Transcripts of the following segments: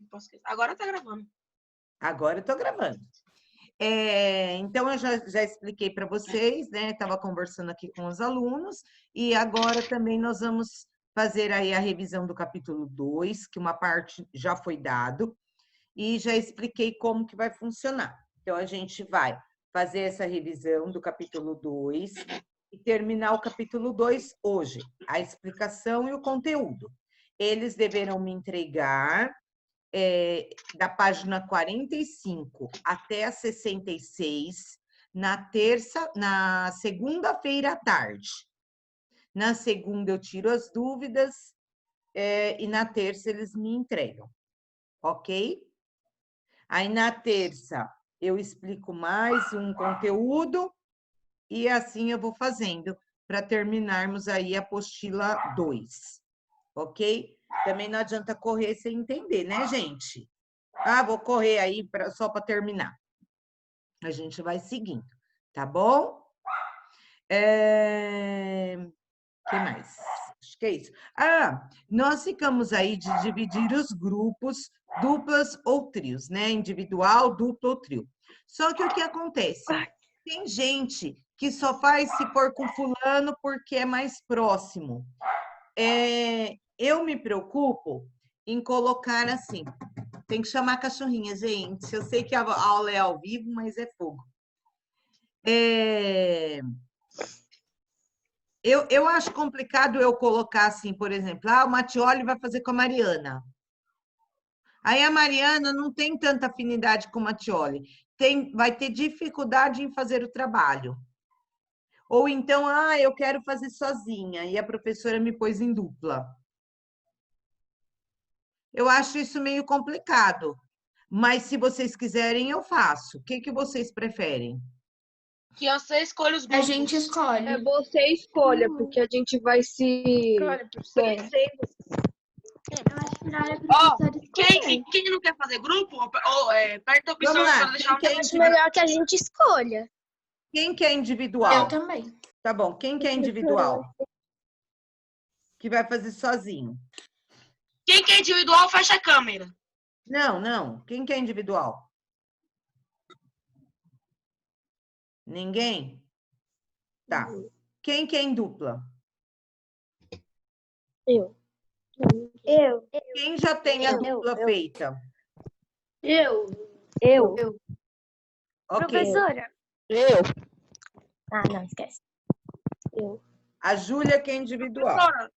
posso esquecer. Agora tá gravando. Agora eu estou gravando. Então, eu já expliquei para vocês, né? Estava conversando aqui com os alunos, e agora também nós vamos fazer aí a revisão do capítulo 2, que uma parte já foi dado, e já expliquei como que vai funcionar. Então, a gente vai fazer essa revisão do capítulo 2 e terminar o capítulo 2 hoje, a explicação e o conteúdo. Eles deverão me entregar da página 45 até a 66, na segunda-feira à tarde. Na segunda eu tiro as dúvidas e na terça eles me entregam, ok? Aí na terça eu explico mais um conteúdo e assim eu vou fazendo para terminarmos aí a apostila 2, ok? Também não adianta correr sem entender, né, gente? Ah, vou correr aí só para terminar. A gente vai seguindo, tá bom? Que mais? Acho que é isso. Nós ficamos aí de dividir os grupos, duplas ou trios, né? Individual, duplo ou trio. Só que o que acontece? Tem gente que só faz se for com fulano porque é mais próximo. Eu me preocupo em colocar assim. Tem que chamar a cachorrinha, gente. Eu sei que a aula é ao vivo, mas é fogo. Eu acho complicado eu colocar assim, por exemplo, o Mattioli vai fazer com a Mariana. Aí a Mariana não tem tanta afinidade com o Mattioli. Vai ter dificuldade em fazer o trabalho. Ou então, eu quero fazer sozinha, e a professora me pôs em dupla. Eu acho isso meio complicado. Mas se vocês quiserem, eu faço. O que vocês preferem? Que você escolhe os A grupos. gente escolhe. É você escolha, porque a gente vai se conhecendo. Eu acho melhor a professora escolher. Quem não quer fazer grupo, aperta a opção Vamos lá. para deixar Quem Eu acho melhor que a gente escolha. Quem quer individual? Eu também. Tá bom. Quem quer individual? Que vai fazer sozinho. Quem quer individual, fecha a câmera. Não. Quem quer individual? Ninguém? Tá. Quem quer em dupla? Eu. Quem já tem a dupla feita? Eu. Ok. Professora. Eu. Ah, não, esquece. A Júlia quer individual. Professora.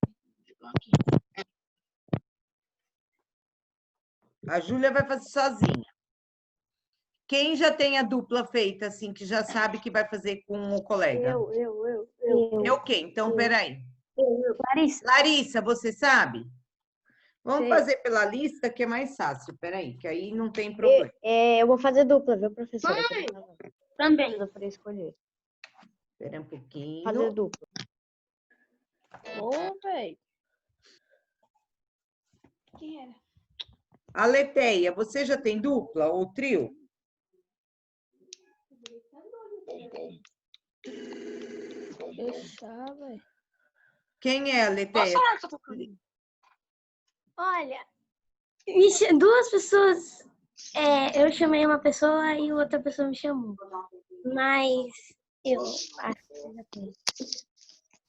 A Júlia vai fazer sozinha. Quem já tem a dupla feita, assim, que já sabe que vai fazer com o colega? Eu quem? Então, peraí. Larissa. Larissa, você sabe? Vamos fazer pela lista, que é mais fácil. Peraí, que aí não tem problema. Eu vou fazer dupla, viu, professora? Também. Para escolher. Espera um pouquinho. Fazer dupla. Ô, velho. Quem era? A Leteia, você já tem dupla ou trio? Deixar, velho. Quem é a Leteia? Olha, duas pessoas. Eu chamei uma pessoa e outra pessoa me chamou. Mas eu acho que eu já tenho.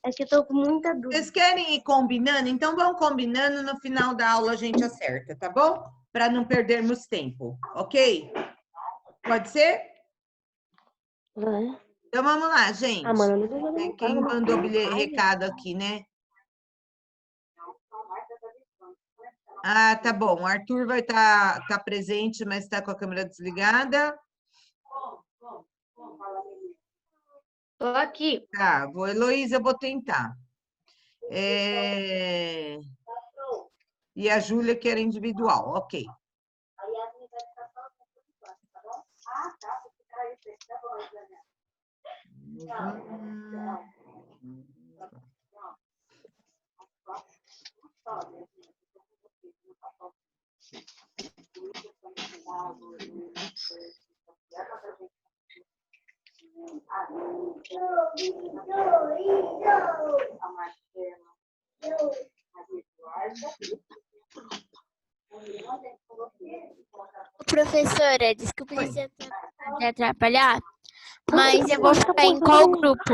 É que eu tô com muita dúvida. Vocês querem ir combinando? Então vão combinando, no final da aula a gente acerta, tá bom? Para não perdermos tempo, ok? Pode ser? Então vamos lá, gente. Quem mandou recado aqui, né? Tá bom. O Arthur vai estar presente, mas está com a câmera desligada. Tô aqui. Tá, Heloísa, eu vou tentar. E a Júlia, que era individual, ok. Professora, desculpa Oi. se eu atrapalhar, mas eu vou ficar em qual grupo?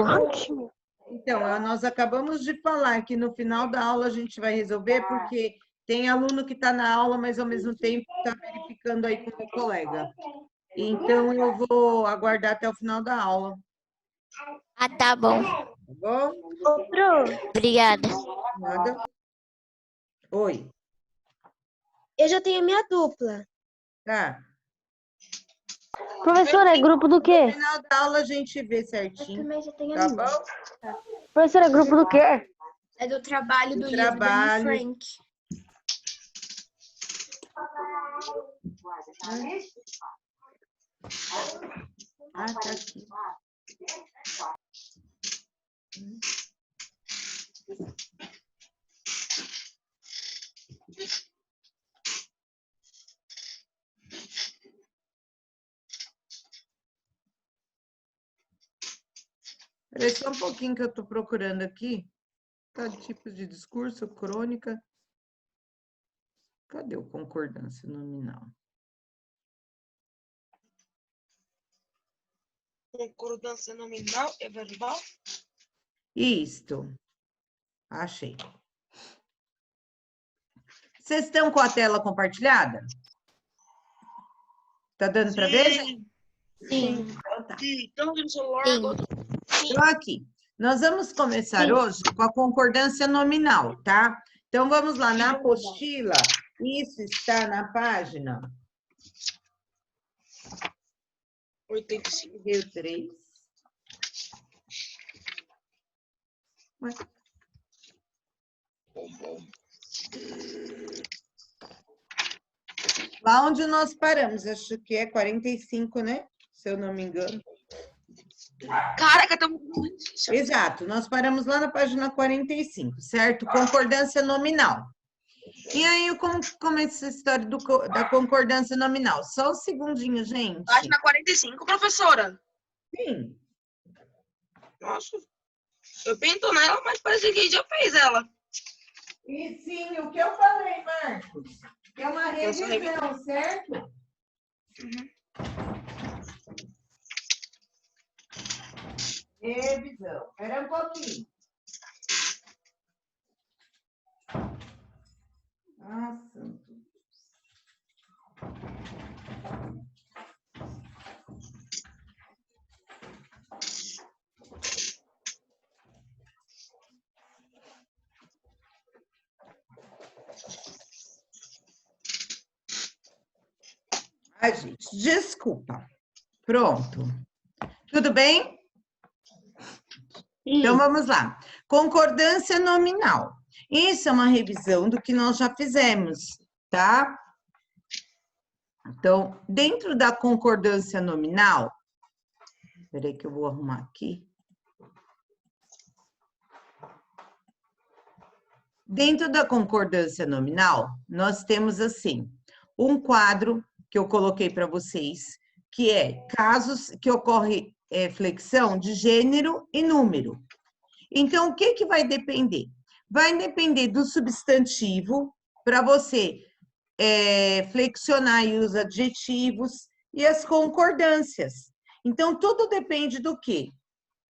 Então, nós acabamos de falar que no final da aula a gente vai resolver, porque tem aluno que está na aula, mas ao mesmo tempo está verificando aí com o meu colega. Então, eu vou aguardar até o final da aula, Ah, tá bom. tá bom? Obrigada. Nada. Oi, Eu já tenho a minha dupla. tá. Professora, é grupo do No quê? final da aula a gente vê certinho, Também já tenho a tá minha. bom? Professora, é grupo do quê? É do trabalho Do do livro da trabalho. Anne Frank. Ah, tá aqui. Espera só um pouquinho que eu estou procurando aqui. Tá, tipos de discurso, crônica. Cadê o concordância nominal? Concordância nominal e verbal. Isto. Achei. Vocês estão com a tela compartilhada? Tá dando para ver, gente? Sim. Então tá. Sim. Tanto no celular Sim. quanto... Então, aqui. Nós vamos começar hoje com a concordância nominal, tá? Então, vamos lá na apostila. Isso está na página 85. 3. Ué. Lá onde nós paramos, acho que é 45, né? Se eu não me engano. Caraca, estamos muito difícil. Exato, nós paramos lá na página 45, certo? Concordância nominal. E aí, como começa essa história da concordância nominal? Só um segundinho, gente. Página 45, professora. Sim. Nossa. Eu pinto nela, mas parece que a gente já fez ela. E sim, o que eu falei, Marcos? Que é uma Eu sou revisão, certo? Revisão. Espera um pouquinho. Nossa. Ai, gente, desculpa. Pronto. Tudo bem? Então, vamos lá. Concordância nominal. Isso é uma revisão do que nós já fizemos, tá? Então, dentro da concordância nominal... Espera aí que eu vou arrumar aqui. Dentro da concordância nominal, nós temos, assim, um quadro que eu coloquei para vocês, que é casos que ocorre flexão de gênero e número. Então, o que que vai depender? Vai depender do substantivo, para você flexionar aí os adjetivos e as concordâncias. Então, tudo depende do quê?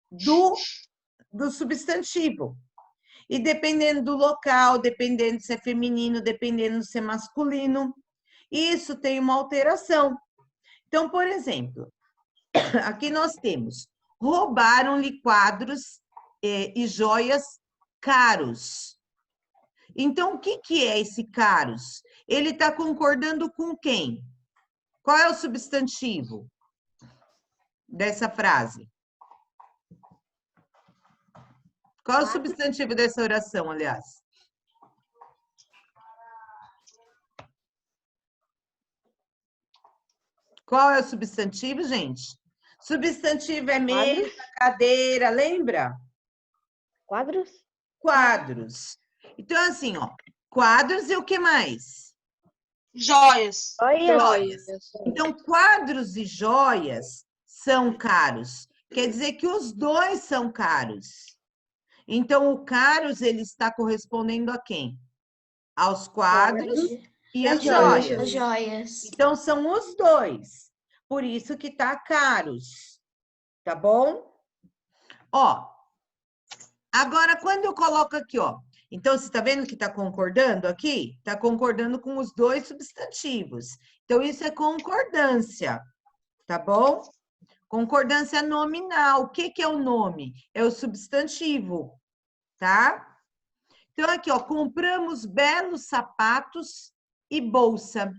Do substantivo. E dependendo do local, dependendo se é feminino, dependendo se é masculino, isso tem uma alteração. Então, por exemplo, aqui nós temos: roubaram-lhe quadros e joias caros. Então, o que que é esse caros? Ele está concordando com quem? Qual é o substantivo dessa frase? Qual é o substantivo dessa oração, aliás? Qual é o substantivo, gente? Substantivo é mesa, cadeira, lembra? Quadros? Quadros. Então, assim, ó, quadros e o que mais? Joias. Joias. Então, quadros e joias são caros. Quer dizer que os dois são caros. Então, o caros, ele está correspondendo a quem? Aos quadros e as joias. As joias. Então, são os dois. Por isso que tá caros. Tá bom? Ó, agora, quando eu coloco aqui, ó. Então, você está vendo que está concordando aqui? Está concordando com os dois substantivos. Então, isso é concordância. Tá bom? Concordância nominal. O que que é o nome? É o substantivo. Tá? Então, aqui, ó. Compramos belos sapatos e bolsa.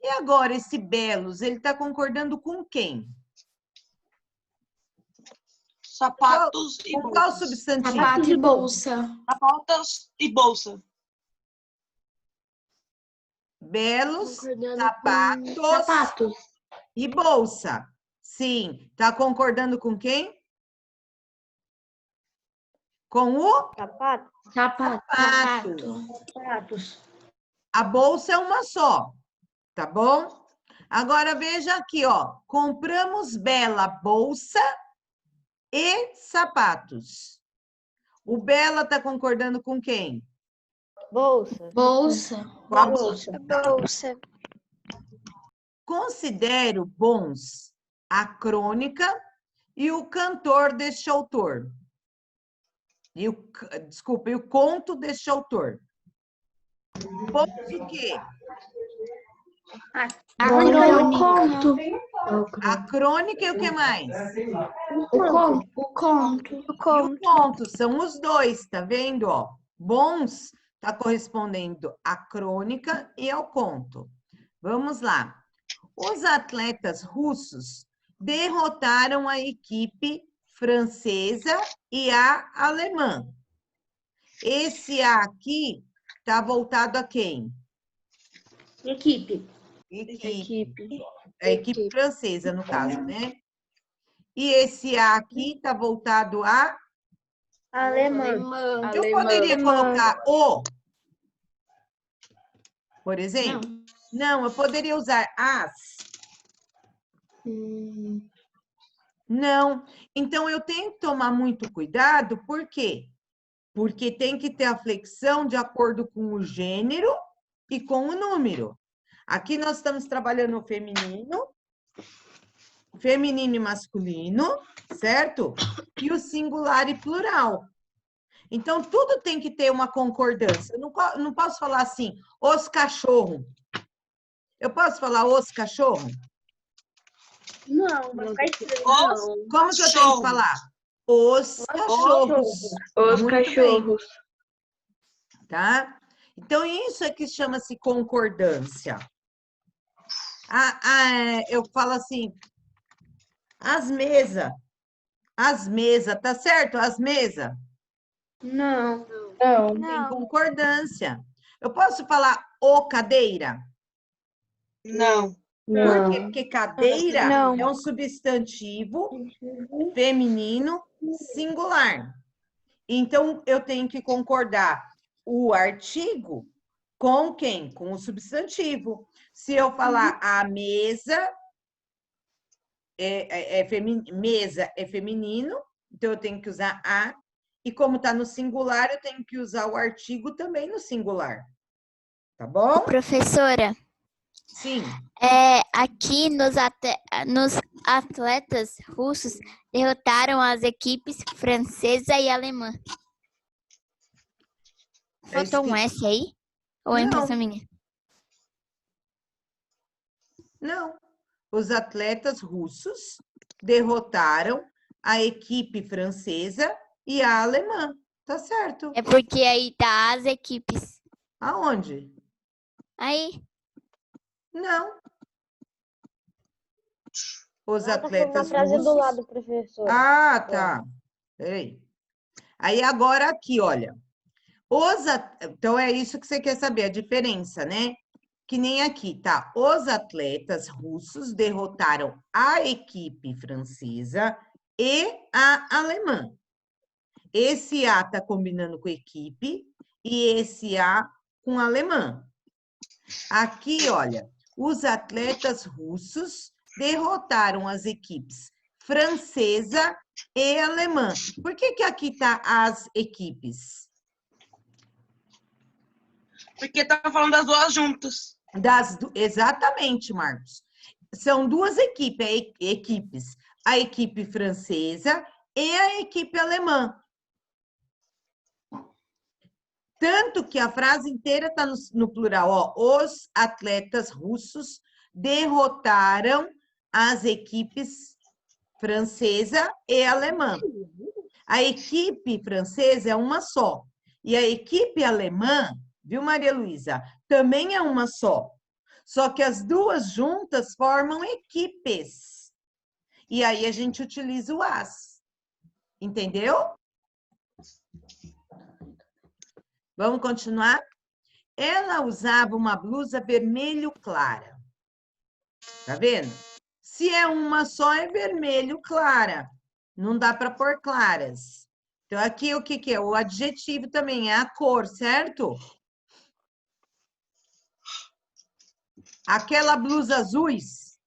E agora, esse belos, ele está concordando com quem? Sapatos e Com qual bolsas. substantivo? Sapato e bolsa. Sapatos e bolsa. Belos Concordando sapatos com sapatos. e bolsa. Sim. Tá concordando com quem? Com o Sapato. Sapatos. A bolsa é uma só, tá bom? Agora veja aqui, ó. Compramos bela bolsa e sapatos. O bela tá concordando com quem? Bolsa. Com a bolsa. Bolsa. Considero bons a crônica e o cantor deste autor. E o conto deste autor. Bons o quê? A conto. A crônica e o que mais? O conto. E o conto, são os dois, tá vendo? Ó, bons tá correspondendo à crônica e ao conto. Vamos lá. Os atletas russos derrotaram a equipe francesa e a alemã. Esse A aqui tá voltado a quem? Equipe. A equipe francesa, no caso, né? E esse A aqui tá voltado a... Alemã. Eu poderia colocar o, por exemplo? Não, eu poderia usar as. Não. Então, eu tenho que tomar muito cuidado, por quê? Porque tem que ter a flexão de acordo com o gênero e com o número. Aqui nós estamos trabalhando o feminino e masculino, certo? E o singular e plural. Então, tudo tem que ter uma concordância. Eu não posso falar assim, os cachorros. Eu posso falar os cachorros? Não. Como que eu tenho que falar? Os cachorros. Os Muito cachorros. bem. Tá? Então, isso é que chama-se concordância. Eu falo assim, as mesas, tá certo? As mesas. Não. Tem concordância. Eu posso falar o cadeira? Não. Por quê? Porque cadeira é um substantivo feminino singular. Então, eu tenho que concordar o artigo com quem? Com o substantivo. Se eu falar a mesa, mesa é feminino, então eu tenho que usar a. E como está no singular, eu tenho que usar o artigo também no singular. Tá bom? Professora, Sim. aqui nos atletas russos derrotaram as equipes francesa e alemã. Faltou um S aí? Ou é impressão minha? Não. Os atletas russos derrotaram a equipe francesa e a alemã. Tá certo. É porque aí tá as equipes. Aonde? Aí. Não. Os atletas frase russos... do lado, professor. Ah, tá. Peraí. Aí agora aqui, olha. Então é isso que você quer saber, a diferença, né? Que nem aqui, tá? Os atletas russos derrotaram a equipe francesa e a alemã. Esse A tá combinando com equipe e esse A com alemã. Aqui, olha, os atletas russos derrotaram as equipes francesa e alemã. Por que aqui tá as equipes? Porque tá falando das duas juntas. Exatamente, Marcos. São duas equipes. A equipe francesa e a equipe alemã. Tanto que a frase inteira está no plural. Ó, os atletas russos derrotaram as equipes francesa e alemã. A equipe francesa é uma só. E a equipe alemã, viu, Maria Luísa? Também é uma só. Só que as duas juntas formam equipes. E aí a gente utiliza o as. Entendeu? Vamos continuar? Ela usava uma blusa vermelho clara. Tá vendo? Se é uma só, é vermelho clara. Não dá para pôr claras. Então, aqui o que é? O adjetivo também é a cor, certo? Aquela blusa azuis.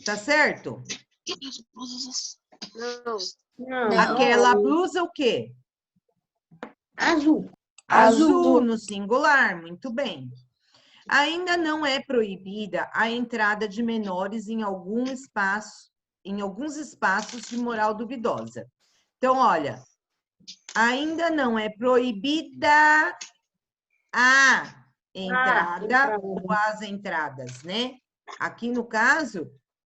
Tá certo? Não. Aquela blusa o quê? Azul. Azul no singular, muito bem. Ainda não é proibida a entrada de menores em alguns espaços de moral duvidosa. Então, olha, ainda não é proibida a entrada ou as entradas, né? Aqui, no caso,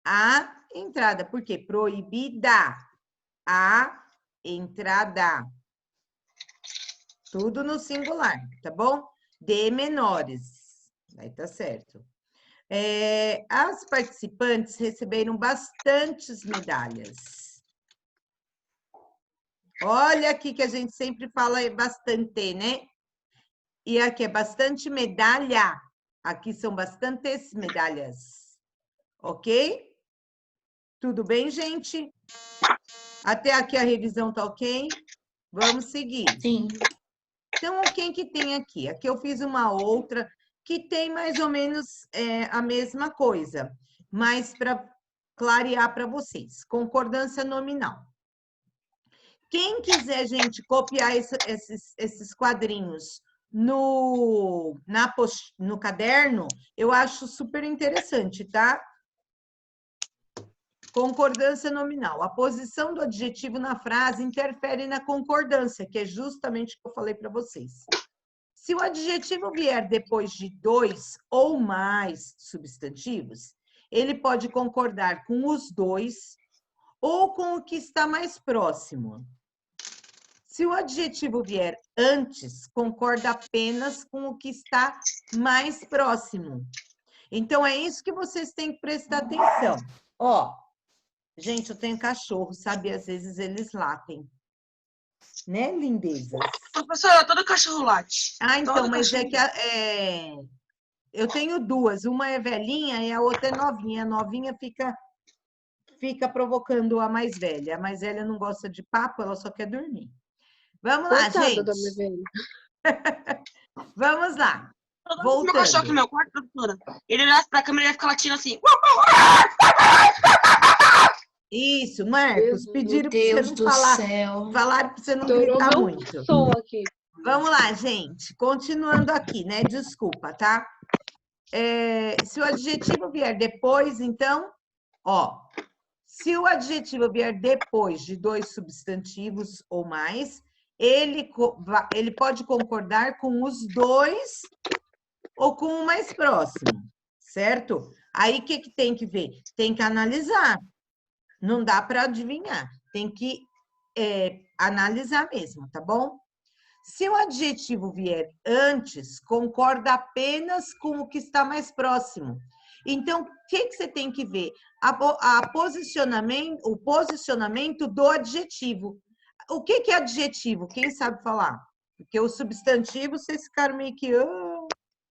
a entrada. Por quê? Proibida a entrada. Tudo no singular, tá bom? De menores. Aí tá certo. As participantes receberam bastantes medalhas. Olha aqui que a gente sempre fala bastante, né? E aqui é bastante medalha. Aqui são bastantes medalhas. Ok? Tudo bem, gente? Até aqui a revisão tá ok? Vamos seguir. Sim. Então, quem que tem aqui? Aqui eu fiz uma outra que tem mais ou menos a mesma coisa, mas para clarear para vocês. Concordância nominal. Quem quiser, gente, copiar esses quadrinhos no caderno, eu acho super interessante, tá? Concordância nominal. A posição do adjetivo na frase interfere na concordância, que é justamente o que eu falei para vocês. Se o adjetivo vier depois de 2 ou mais substantivos, ele pode concordar com os dois ou com o que está mais próximo. Se o adjetivo vier antes, concorda apenas com o que está mais próximo. Então, é isso que vocês têm que prestar atenção. Ó, gente, eu tenho cachorro, sabe? Às vezes eles latem. Né, lindezas? Professora, todo cachorro late. Ah, então, Todo mas cachorro... é que eu tenho duas. Uma é velhinha e a outra é novinha. A novinha fica provocando a mais velha. A mais velha não gosta de papo, ela só quer dormir. Vamos lá, Coitada gente. da minha velha. Vamos lá. Meu cachorro aqui Voltando. no meu quarto, professora, ele olha pra câmera e vai ficar latindo assim. Isso, Marcos. Pediram para Deus você do não falar. céu. Falaram para você não Estourou gritar meu muito. som aqui. Vamos lá, gente. Continuando aqui, né? Desculpa, tá? Se o adjetivo vier depois, então, ó. Se o adjetivo vier depois de 2 substantivos ou mais, ele pode concordar com os dois ou com o mais próximo, certo? Aí, o que tem que ver? Tem que analisar. Não dá para adivinhar. Tem que analisar mesmo, tá bom? Se o adjetivo vier antes, concorda apenas com o que está mais próximo. Então, o que você tem que ver? O posicionamento do adjetivo. O que é adjetivo? Quem sabe falar? Porque o substantivo, vocês ficaram meio que...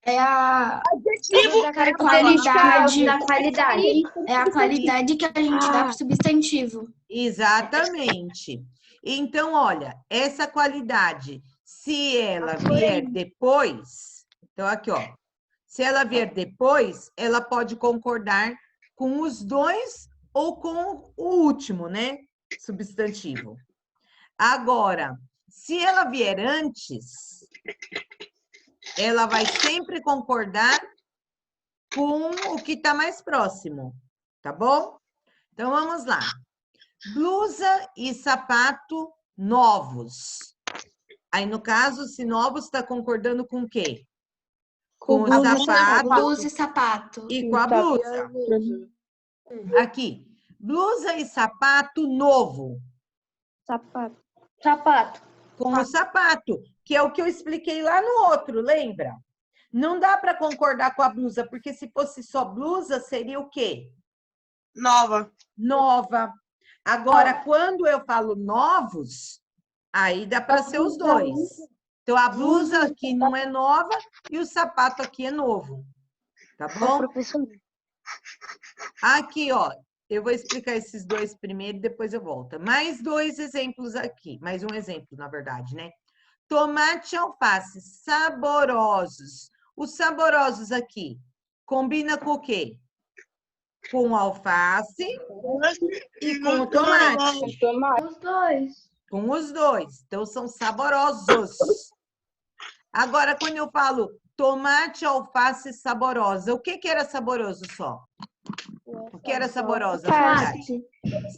É a Adjetivo. qualidade. Da qualidade. É a qualidade que a gente dá para o substantivo. Exatamente. Então, olha, essa qualidade, se ela vier depois... Então, aqui, ó. Se ela vier depois, ela pode concordar com os dois ou com o último, né? Substantivo. Agora, se ela vier antes, ela vai sempre concordar com o que está mais próximo, tá bom? Então, vamos lá. Blusa e sapato novos. Aí, no caso, se novos, está concordando com o quê? Com o sapato Blusa e sapato. e com a blusa. Aqui, blusa e sapato novo. Sapato. Com o sapato, que é o que eu expliquei lá no outro, lembra? Não dá para concordar com a blusa, porque se fosse só blusa, seria o quê? Nova. Nova. Agora, quando eu falo novos, aí dá para ser os dois. Então, a blusa aqui não é nova e o sapato aqui é novo. Tá bom? Aqui, ó, eu vou explicar esses dois primeiro, depois eu volto. Mais dois exemplos aqui. Mais um exemplo, na verdade, né? Tomate e alface, saborosos. Os saborosos aqui, combina com o quê? Com o alface e com o tomate. Os dois. Com os dois. Então, são saborosos. Agora, quando eu falo tomate, alface saborosa, o que era saboroso só? O que era saborosa, na verdade?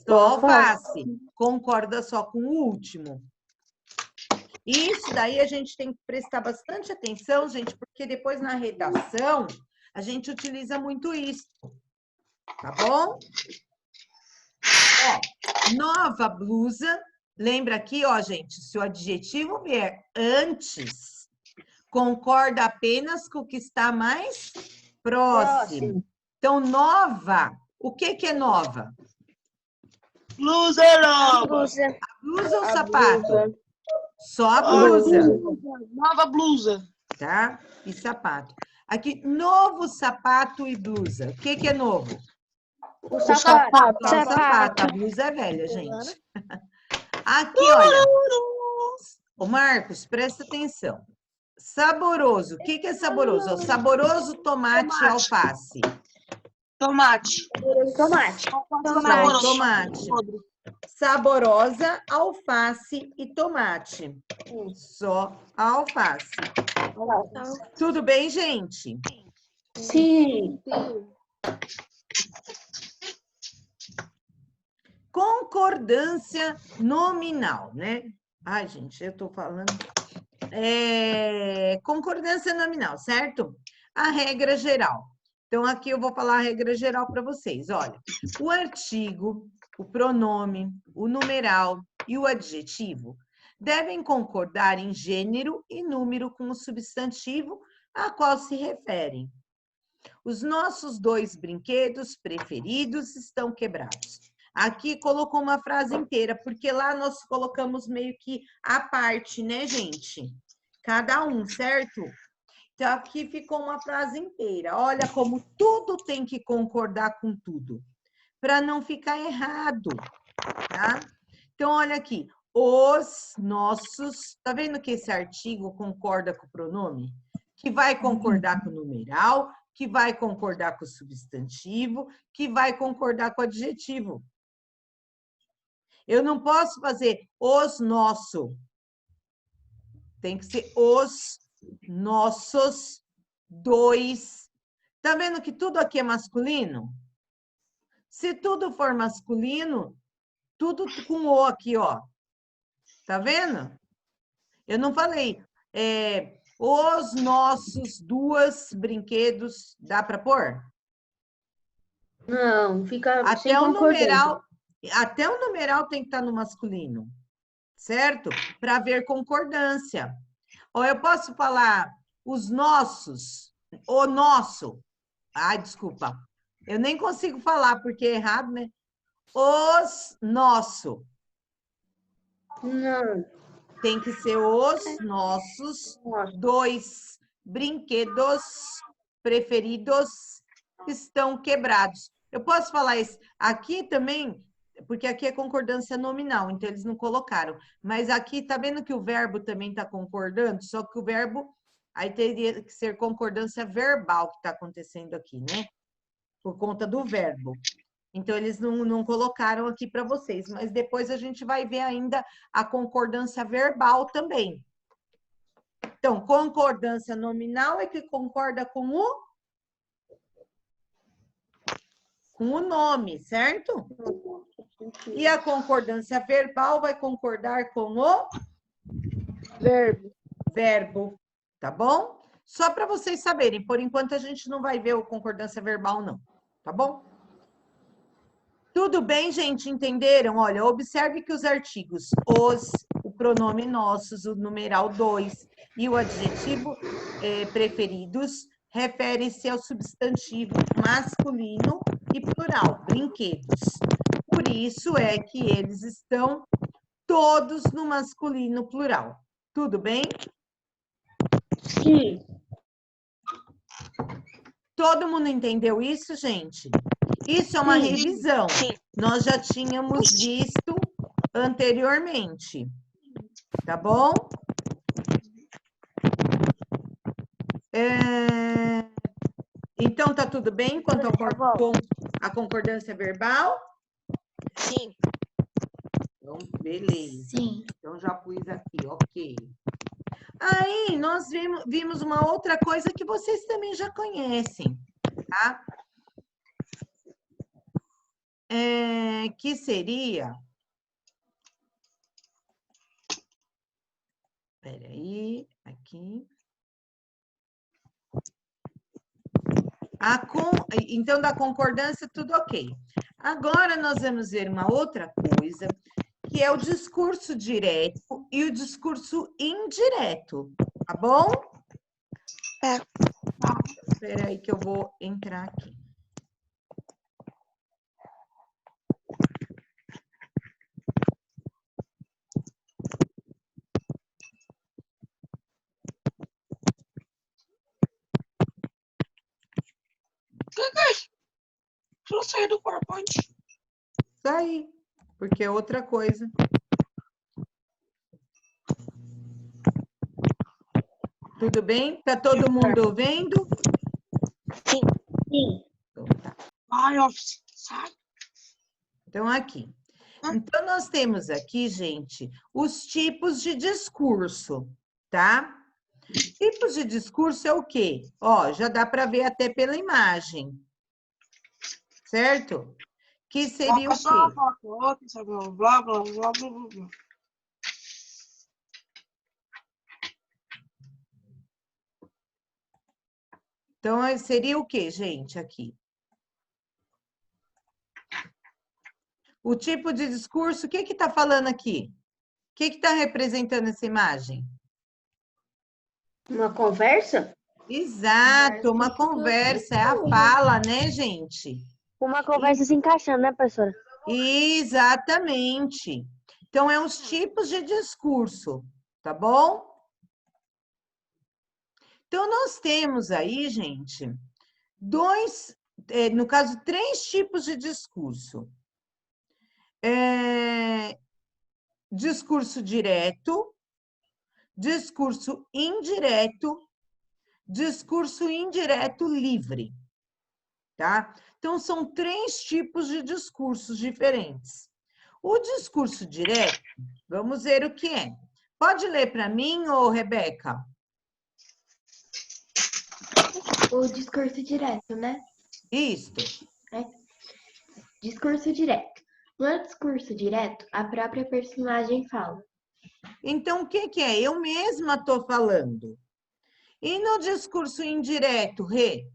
Só alface. Concorda só com o último. Isso daí a gente tem que prestar bastante atenção, gente, porque depois na redação a gente utiliza muito isso. Tá bom? Ó, nova blusa. Lembra aqui, ó, gente, se o adjetivo vier antes, concorda apenas com o que está mais próximo. Então, nova, o que é nova? Blusa nova. Blusa. Blusa ou sapato? Só a blusa, Nova blusa. tá? E sapato. Aqui, novo sapato e blusa. O que é novo? O sapato. Só o sapato. A blusa é velha, gente. Aqui, olha. Ô, Marcos, presta atenção. Saboroso. O que é saboroso? Ó, saboroso tomate e alface. Tomate. Tomate. Saborosa, alface e tomate. Só alface. Tudo bem, gente? Sim. Concordância nominal, né? Ai, gente, eu tô falando. Concordância nominal, certo? A regra geral. Então, aqui eu vou falar a regra geral para vocês. Olha, o artigo, o pronome, o numeral e o adjetivo devem concordar em gênero e número com o substantivo a qual se referem. Os nossos dois brinquedos preferidos estão quebrados. Aqui colocou uma frase inteira, porque lá nós colocamos meio que a parte, né, gente? Cada um, certo? Então, aqui ficou uma frase inteira. Olha como tudo tem que concordar com tudo, para não ficar errado, tá? Então, olha aqui. Os nossos... Tá vendo que esse artigo concorda com o pronome? Que vai concordar com o numeral, que vai concordar com o substantivo, que vai concordar com o adjetivo. Eu não posso fazer os nosso. Tem que ser os nossos dois. Tá vendo que tudo aqui é masculino? Se tudo for masculino, tudo com o aqui, ó. Tá vendo? Eu não falei. Os nossos duas brinquedos, dá para pôr? Não, fica sem Até o concordância. numeral tem que estar no masculino, certo? Para haver concordância. Ou eu posso falar os nossos, o nosso. Ai, desculpa. Eu nem consigo falar porque é errado, né? Os nosso. Não. Tem que ser os nossos dois brinquedos preferidos estão quebrados. Eu posso falar isso aqui também, porque aqui é concordância nominal, então eles não colocaram. Mas aqui, tá vendo que o verbo também está concordando? Só que o verbo, aí teria que ser concordância verbal que está acontecendo aqui, né? Por conta do verbo. Então, eles não colocaram aqui para vocês, mas depois a gente vai ver ainda a concordância verbal também. Então, concordância nominal é que concorda com o nome, certo? E a concordância verbal vai concordar com o verbo, tá bom? Só para vocês saberem, por enquanto a gente não vai ver o concordância verbal, não, tá bom? Tudo bem, gente? Entenderam? Olha, observe que os artigos os, o pronome nossos, o numeral 2 e o adjetivo preferidos refere-se ao substantivo masculino e plural, brinquedos. Por isso é que eles estão todos no masculino plural. Tudo bem? Sim. Todo mundo entendeu isso, gente? Isso é uma revisão. Nós já tínhamos visto anteriormente. Tá bom? Então, tá tudo bem quanto à concordância verbal? Sim. Então, beleza. Sim. Então, já pus aqui, ok. Aí, nós vimos uma outra coisa que vocês também já conhecem, tá? Que seria... Espera aí, aqui. Então, da concordância, tudo ok. Agora, nós vamos ver uma outra coisa, que é o discurso direto e o discurso indireto, tá bom? Espera aí que eu vou entrar aqui. Deixa eu sair do PowerPoint. Isso aí, porque é outra coisa. Tudo bem? Tá todo mundo vendo? Sim. Sim. Então, tá. Ai, Office, sai. Então, aqui. Então, nós temos aqui, gente, os tipos de discurso, tá? Tipos de discurso é o quê? Ó, já dá para ver até pela imagem. Certo? Que seria o quê? Blá, blá, blá, blá, blá, blá. Então, seria o quê, gente, aqui? O tipo de discurso, o que está falando aqui? O que está representando essa imagem? Uma conversa? Exato, uma conversa, é a fala, né, gente? Uma conversa se encaixando, né, professora? Exatamente. Então, é os tipos de discurso, tá bom? Então, nós temos aí, gente, no caso, 3 tipos de discurso. Discurso direto, discurso indireto, discurso indireto livre, tá? Então, são 3 tipos de discursos diferentes. O discurso direto, vamos ver o que é. Pode ler para mim, ô Rebeca? O discurso direto, né? Isto. Discurso direto. No discurso direto, a própria personagem fala. Então, o que é? Eu mesma estou falando. E no discurso indireto, Rê?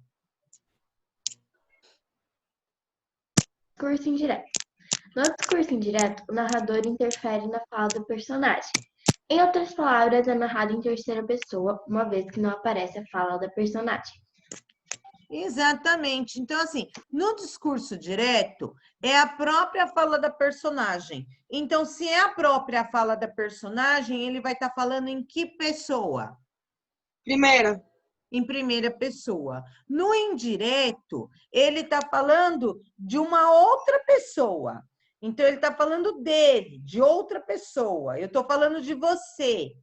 Discurso indireto. No discurso indireto, o narrador interfere na fala do personagem. Em outras palavras, é narrado em terceira pessoa, uma vez que não aparece a fala da personagem. Exatamente. Então, assim, no discurso direto, é a própria fala da personagem. Então, se é a própria fala da personagem, ele vai estar falando em que pessoa? Primeira. Em primeira pessoa. No indireto, ele está falando de uma outra pessoa. Então, ele está falando dele, de outra pessoa. Eu estou falando de você.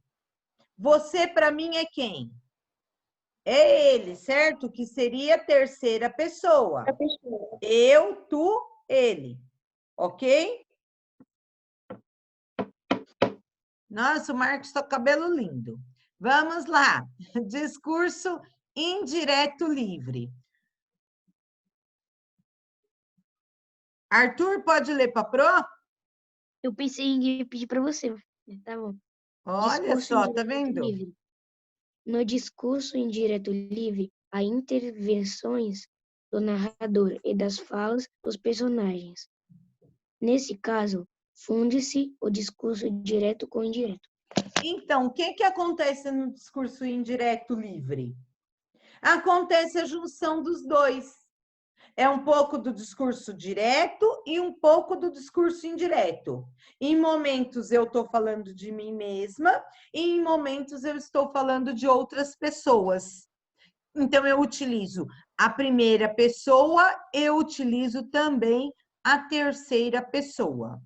Você, para mim, é quem? É ele, certo? Que seria a terceira pessoa. Eu, tu, ele. Ok? Nossa, o Marcos está com cabelo lindo. Vamos lá. Discurso indireto livre. Arthur, pode ler para Pro? Eu pensei em pedir para você. Tá bom. Olha Discurso só, tá indireto vendo? livre. No discurso indireto livre, há intervenções do narrador e das falas dos personagens. Nesse caso, funde-se o discurso direto com o indireto. Então, o que acontece no discurso indireto livre? Acontece a junção dos dois. É um pouco do discurso direto e um pouco do discurso indireto. Em momentos eu estou falando de mim mesma e em momentos eu estou falando de outras pessoas. Então, eu utilizo a primeira pessoa, eu utilizo também a terceira pessoa.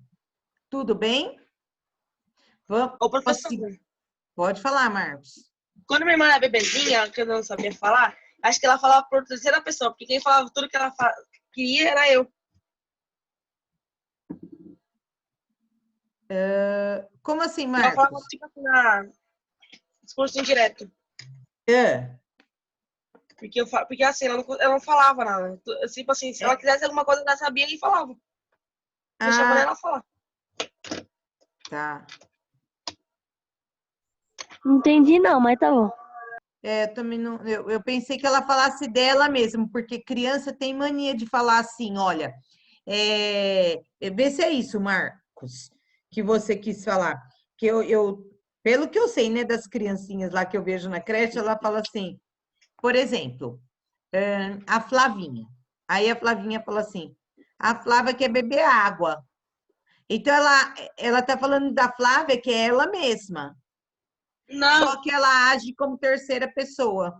Tudo bem? Ô, professor, Pode falar, Marcos. quando minha irmã era bebezinha, que eu não sabia falar, acho que ela falava por terceira pessoa, porque quem falava tudo que ela queria era eu. Como assim, Ela falava, Marcos? tipo assim, na discurso indireto. Porque assim, ela não falava nada. Tipo assim, se ela quisesse alguma coisa, ela sabia e falava. Deixava ela falar. Tá. Não entendi não, mas tá bom. Também não, eu pensei que ela falasse dela mesmo, porque criança tem mania de falar assim, olha, vê se é isso, Marcos, que você quis falar. Que pelo que eu sei, né, das criancinhas lá que eu vejo na creche, ela fala assim, por exemplo, a Flavinha. Aí a Flavinha fala assim, a Flávia quer beber água. Então, ela tá falando da Flávia, que é ela mesma. Não, Só que ela age como terceira pessoa.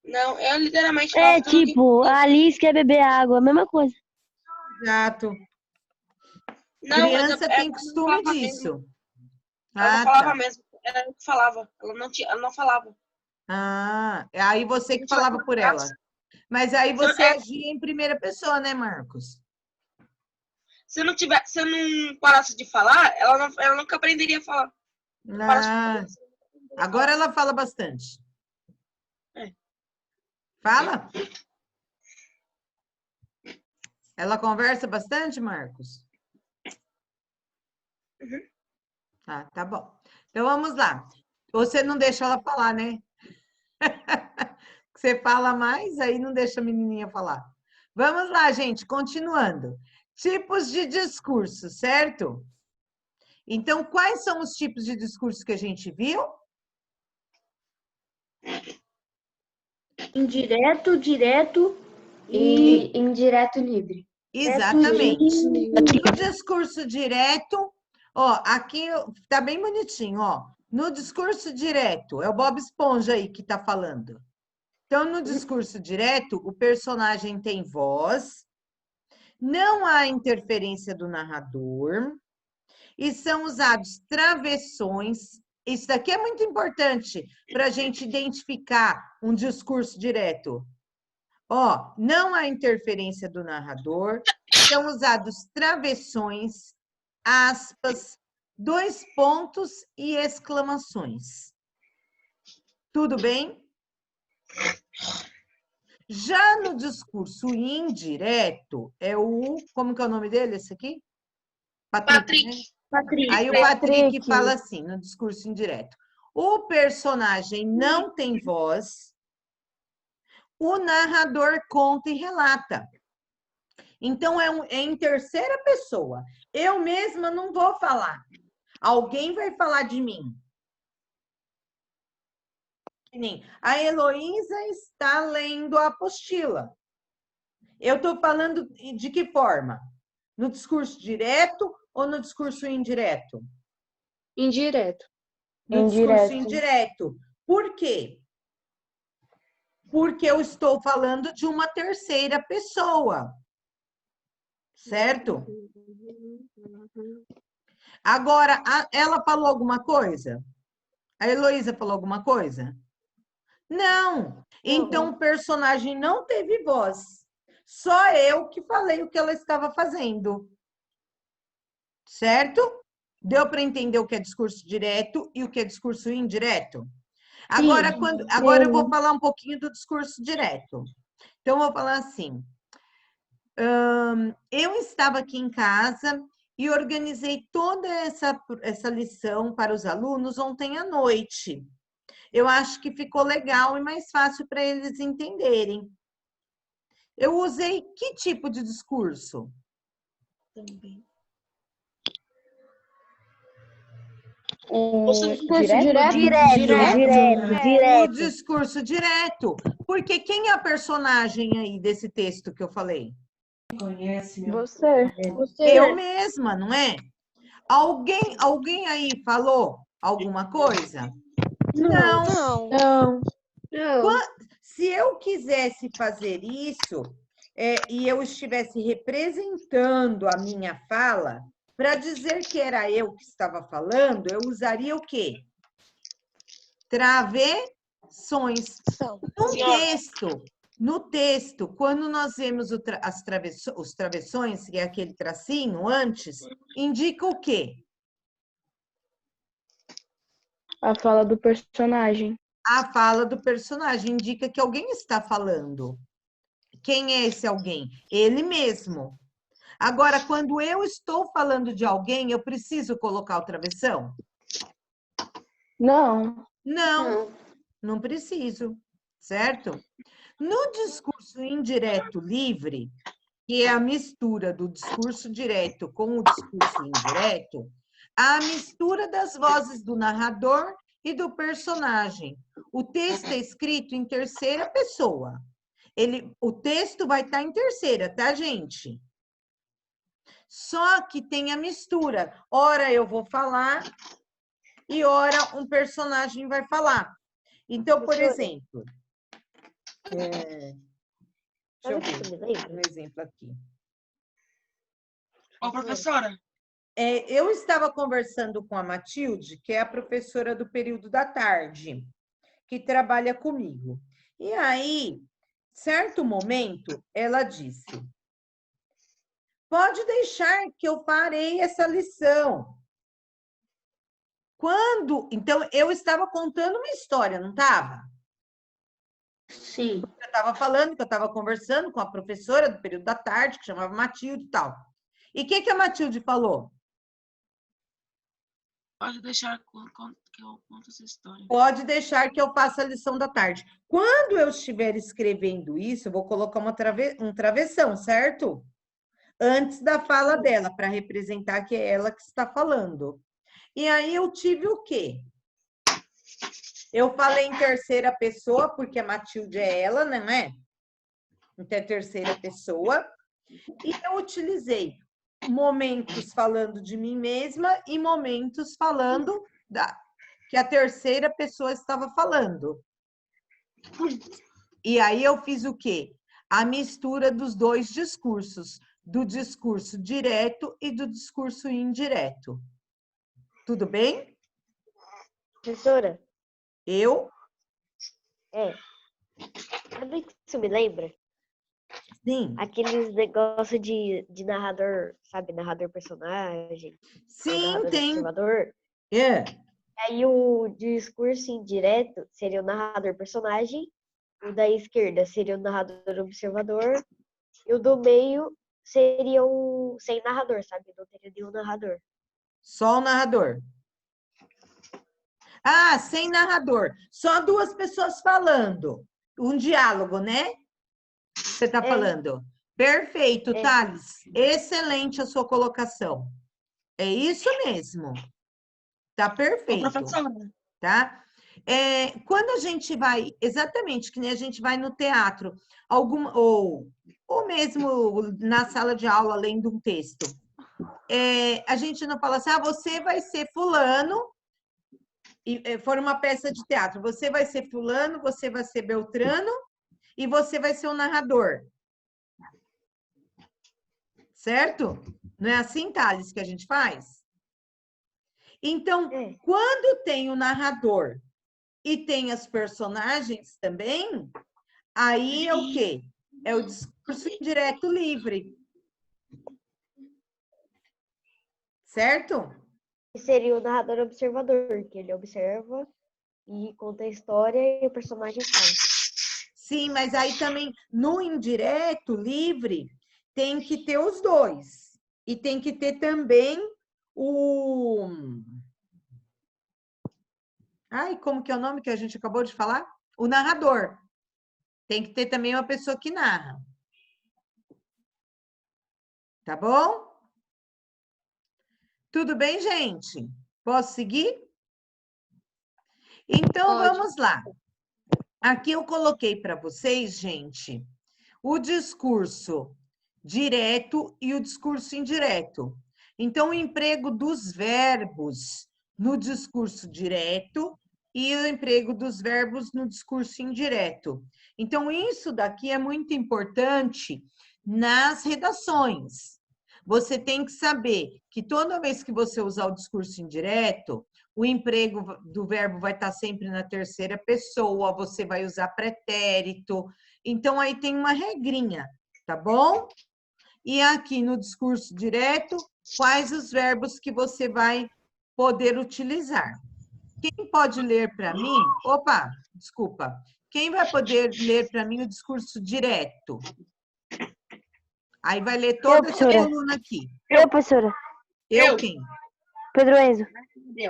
não, eu literalmente É falava tudo tipo, a Alice quer beber água, a mesma coisa. Exato. Não, mas Criança ela tem não costume falava mesmo. disso. Ela não Ah, falava tá. mesmo. Ela não falava. Ela não falava. Aí você que falava por ela. Mas aí você agia em primeira pessoa, né, Marcos? Se eu não parasse de falar, ela nunca aprenderia a falar. Agora ela fala bastante. É. Fala? Ela conversa bastante, Marcos? Uhum. Tá bom. Então vamos lá. Você não deixa ela falar, né? Você fala mais, aí não deixa a menininha falar. Vamos lá, gente, continuando. Tipos de discurso, certo? Então, quais são os tipos de discurso que a gente viu? Indireto, direto e indireto livre. Exatamente. No discurso direto, ó, aqui tá bem bonitinho, ó. No discurso direto, é o Bob Esponja aí que tá falando. Então, no discurso direto, o personagem tem voz, não há interferência do narrador, e são usados travessões. Isso daqui é muito importante para a gente identificar um discurso direto. Ó, não há interferência do narrador, são usados travessões, aspas, 2 pontos e exclamações. Tudo bem? Já no discurso indireto, como que é o nome dele, esse aqui? Patrick. Né? Aí o Patrick fala assim, no discurso indireto. O personagem não tem voz, o narrador conta e relata. Então, é em terceira pessoa. Eu mesma não vou falar. Alguém vai falar de mim. A Heloísa está lendo a apostila. Eu estou falando de que forma? No discurso direto ou no discurso indireto? Indireto. No discurso indireto. Por quê? Porque eu estou falando de uma terceira pessoa. Certo? Agora, ela falou alguma coisa? A Heloísa falou alguma coisa? Não. Então, o personagem não teve voz. Só eu que falei o que ela estava fazendo. Certo? Deu para entender o que é discurso direto e o que é discurso indireto? Agora, agora eu vou falar um pouquinho do discurso direto. Então, eu vou falar assim. Eu estava aqui em casa e organizei toda essa lição para os alunos ontem à noite. Eu acho que ficou legal e mais fácil para eles entenderem. Eu usei que tipo de discurso? Também. Discurso direto? O discurso direto. Porque quem é a personagem aí desse texto que eu falei? Você. Eu mesma, não é? Alguém aí falou alguma coisa? Não. Não. Se eu quisesse fazer isso e eu estivesse representando a minha fala, para dizer que era eu que estava falando, eu usaria o quê? Travessões. No texto, quando nós vemos os travessões, que é aquele tracinho antes, indica o quê? A fala do personagem. A fala do personagem indica que alguém está falando. Quem é esse alguém? Ele mesmo. Agora, quando eu estou falando de alguém, eu preciso colocar o travessão? Não. Não preciso, certo? No discurso indireto livre, que é a mistura do discurso direto com o discurso indireto, a mistura das vozes do narrador e do personagem. O texto é escrito em terceira pessoa. O texto vai estar em terceira, tá, gente? Só que tem a mistura. Ora eu vou falar e ora um personagem vai falar. Então, por exemplo, deixa eu ver um exemplo aqui. Ô, professora. Eu estava conversando com a Matilde, que é a professora do período da tarde, que trabalha comigo. E aí, certo momento, ela disse: pode deixar que eu farei essa lição. Então, eu estava contando uma história, não estava? Sim. Eu estava falando que eu estava conversando com a professora do período da tarde, que chamava Matilde e tal. E o que a Matilde falou? Pode deixar que eu conto essa história. Pode deixar que eu faça a lição da tarde. Quando eu estiver escrevendo isso, eu vou colocar um travessão, certo? Antes da fala dela, para representar que é ela que está falando. E aí eu tive o quê? Eu falei em terceira pessoa, porque a Matilde é ela, não é? Então é terceira pessoa. E eu utilizei momentos falando de mim mesma e momentos falando que a terceira pessoa estava falando. E aí eu fiz o quê? A mistura dos dois discursos, do discurso direto e do discurso indireto. Tudo bem? Professora? Eu? Sabe o que isso me lembra? Sim. Aqueles negócios de narrador, sabe? Narrador personagem. Sim, narrador tem. observador. Aí o discurso indireto seria o narrador personagem, o da esquerda seria o narrador observador, e o do meio seria o sem narrador, sabe? Não teria nenhum narrador. Só o narrador. Ah, sem narrador. Só duas pessoas falando. Um diálogo, né? Você está falando. Perfeito, Thales. Excelente a sua colocação. É isso mesmo. Tá perfeito. Tá? Quando a gente vai, exatamente, que nem a gente vai no teatro, ou mesmo na sala de aula, lendo um texto, a gente não fala assim, você vai ser fulano, e for uma peça de teatro, você vai ser fulano, você vai ser Beltrano, e você vai ser o narrador. Certo? Não é assim, Thales, que a gente faz? Então, quando tem o narrador e tem as personagens também, aí é o quê? É o discurso indireto livre. Certo? que seria o narrador observador, que ele observa e conta a história e o personagem fala. Sim, mas aí também, no indireto, livre, tem que ter os dois. E tem que ter também o... Ai, como que é o nome que a gente acabou de falar? O narrador. Tem que ter também uma pessoa que narra. Tá bom? Tudo bem, gente? Posso seguir? Então, Pode. vamos lá. Aqui eu coloquei para vocês, gente, o discurso direto e o discurso indireto. Então, o emprego dos verbos no discurso direto e o emprego dos verbos no discurso indireto. Então, isso daqui é muito importante nas redações. Você tem que saber que toda vez que você usar o discurso indireto, o emprego do verbo vai estar sempre na terceira pessoa, você vai usar pretérito. Então, aí tem uma regrinha, tá bom? E aqui no discurso direto, quais os verbos que você vai poder utilizar. Quem pode ler para mim? Opa, desculpa. Quem vai poder ler para mim o discurso direto? Aí vai ler toda essa coluna aqui. Eu, professora. Eu quem? Pedro Enzo.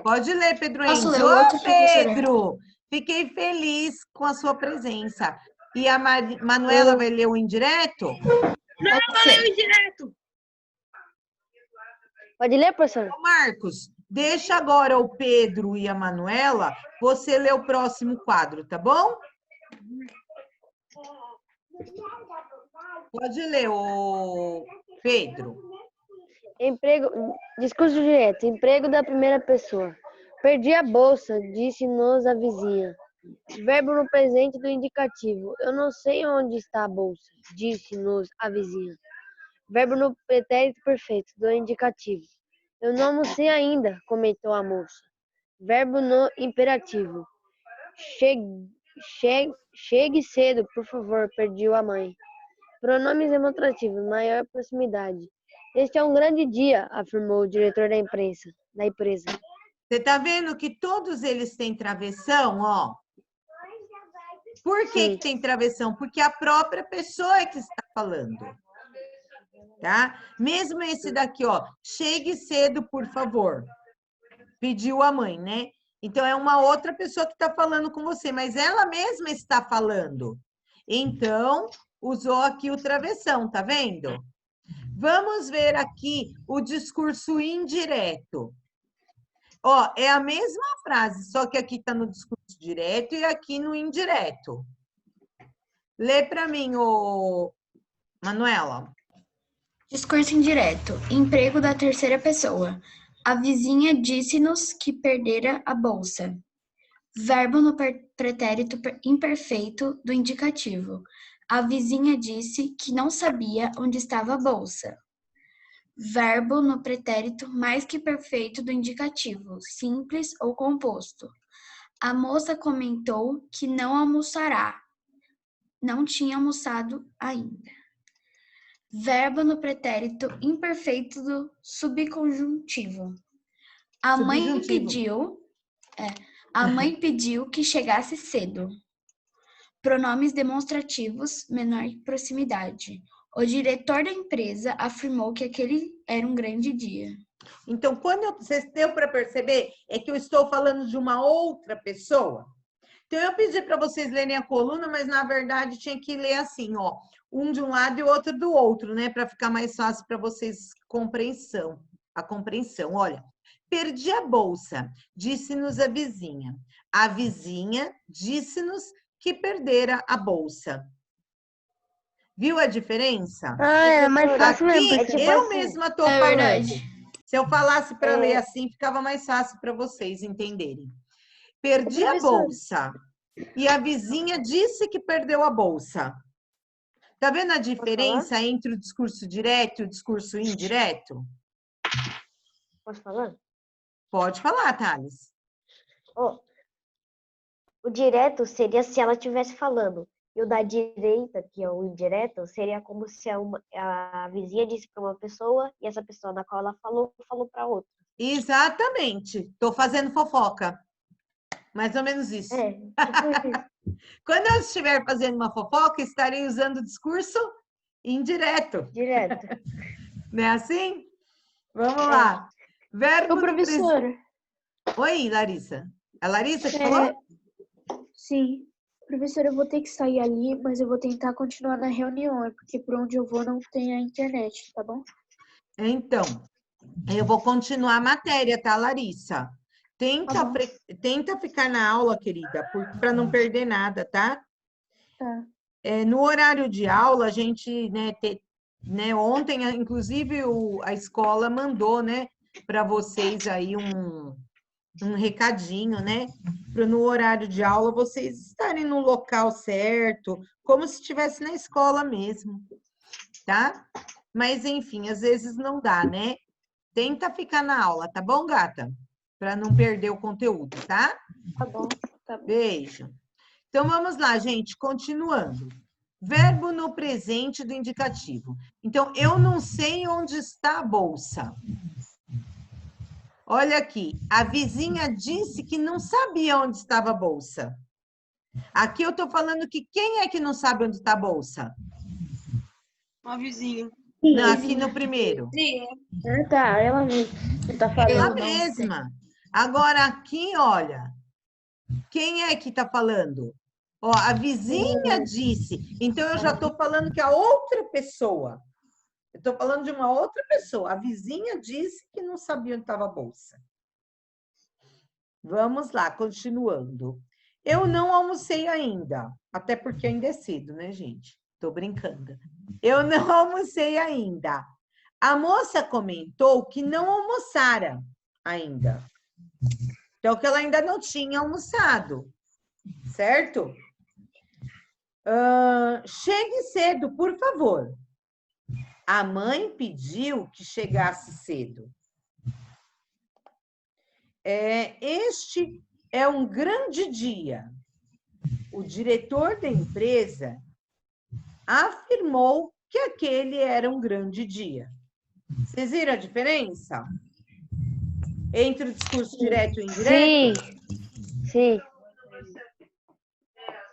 Pode ler, Pedro Posso Enzo. ler o outro, Ô, professora? Pedro! Fiquei feliz com a sua presença. E a Manuela vai ler o indireto? Pode ser. Direto. Pode ler, professora? Ô, Marcos, deixa agora o Pedro e a Manuela, você lê o próximo quadro, tá bom? Pode ler, ô Pedro. Emprego, discurso direto, emprego da primeira pessoa. Perdi a bolsa, disse-nos a vizinha. Verbo no presente do indicativo. Eu não sei onde está a bolsa, disse-nos a vizinha. Verbo no pretérito perfeito do indicativo. Eu não almocei ainda, comentou a moça. Verbo no imperativo. Chegue cedo, por favor, pediu a mãe. Pronomes demonstrativos, maior proximidade. Este é um grande dia, afirmou o diretor da empresa. Você tá vendo que todos eles têm travessão, ó? Por que tem travessão? Porque a própria pessoa é que está falando. Tá? Mesmo esse daqui, ó. Chegue cedo, por favor. Pediu a mãe, né? Então, é uma outra pessoa que está falando com você, mas ela mesma está falando. Então, usou aqui o travessão, tá vendo? Vamos ver aqui o discurso indireto. Ó, é a mesma frase, só que aqui está no discurso direto e aqui no indireto. Lê para mim, ô Manuela. Discurso indireto. Emprego da terceira pessoa. A vizinha disse-nos que perdera a bolsa. Verbo no pretérito imperfeito do indicativo. A vizinha disse que não sabia onde estava a bolsa. Verbo no pretérito mais que perfeito do indicativo, simples ou composto. A moça comentou que não almoçará. Não tinha almoçado ainda. Verbo no pretérito imperfeito do subconjuntivo. A mãe pediu que chegasse cedo. Pronomes demonstrativos, menor proximidade. O diretor da empresa afirmou que aquele era um grande dia. Então, vocês deu para perceber, é que eu estou falando de uma outra pessoa. Então, eu pedi para vocês lerem a coluna, mas, na verdade, tinha que ler assim, ó. Um de um lado e o outro do outro, né? Para ficar mais fácil para vocês a compreensão. Olha, perdi a bolsa, disse-nos a vizinha. A vizinha disse-nos que perdera a bolsa. Viu a diferença? É mais fácil Aqui, mesmo. Tipo eu assim, mesma estou falando. Verdade. Se eu falasse para ler assim, ficava mais fácil para vocês entenderem. Perdi a bolsa. E a vizinha disse que perdeu a bolsa. Tá vendo a diferença entre o discurso direto e o discurso indireto? Posso falar? Pode falar, Thales. O direto seria se ela estivesse falando. E o da direita, que é o indireto, seria como se a vizinha disse para uma pessoa e essa pessoa na qual ela falou para outra. Exatamente. Estou fazendo fofoca. Mais ou menos isso. Tipo isso. Quando eu estiver fazendo uma fofoca, estarei usando o discurso indireto. Direto. Não é assim? Vamos lá. Verbo Ô, professora. Oi, Larissa. A Larissa que falou? Sim. Professora, eu vou ter que sair ali, mas eu vou tentar continuar na reunião, porque por onde eu vou não tem a internet, tá bom? Então, eu vou continuar a matéria, tá, Larissa? Tenta ficar na aula, querida, para não perder nada, tá? Tá. No horário de aula, a gente, ontem, inclusive, a escola mandou, né, para vocês aí um recadinho, né? Para no horário de aula vocês estarem no local certo, como se estivesse na escola mesmo, tá? Mas, enfim, às vezes não dá, né? Tenta ficar na aula, tá bom, gata? Para não perder o conteúdo, tá? Tá bom, tá bom. Beijo. Então, vamos lá, gente, continuando. Verbo no presente do indicativo. Então, eu não sei onde está a bolsa. Olha aqui, a vizinha disse que não sabia onde estava a bolsa. Aqui eu estou falando que quem é que não sabe onde está a bolsa? Uma vizinha. Não, aqui no primeiro. Sim. Tá, ela mesma. Tá falando. Ela mesma. Agora aqui, olha, quem é que está falando? Ó, a vizinha disse. Então, eu já estou falando que a outra pessoa. Eu estou falando de uma outra pessoa. A vizinha disse que não sabia onde estava a bolsa. Vamos lá, continuando. Eu não almocei ainda. Até porque ainda é cedo, né, gente? Estou brincando. Eu não almocei ainda. A moça comentou que não almoçara ainda. Então, que ela ainda não tinha almoçado. Certo? Chegue cedo, por favor. A mãe pediu que chegasse cedo. Este é um grande dia. O diretor da empresa afirmou que aquele era um grande dia. Vocês viram a diferença? Entre o discurso direto e indireto? Sim.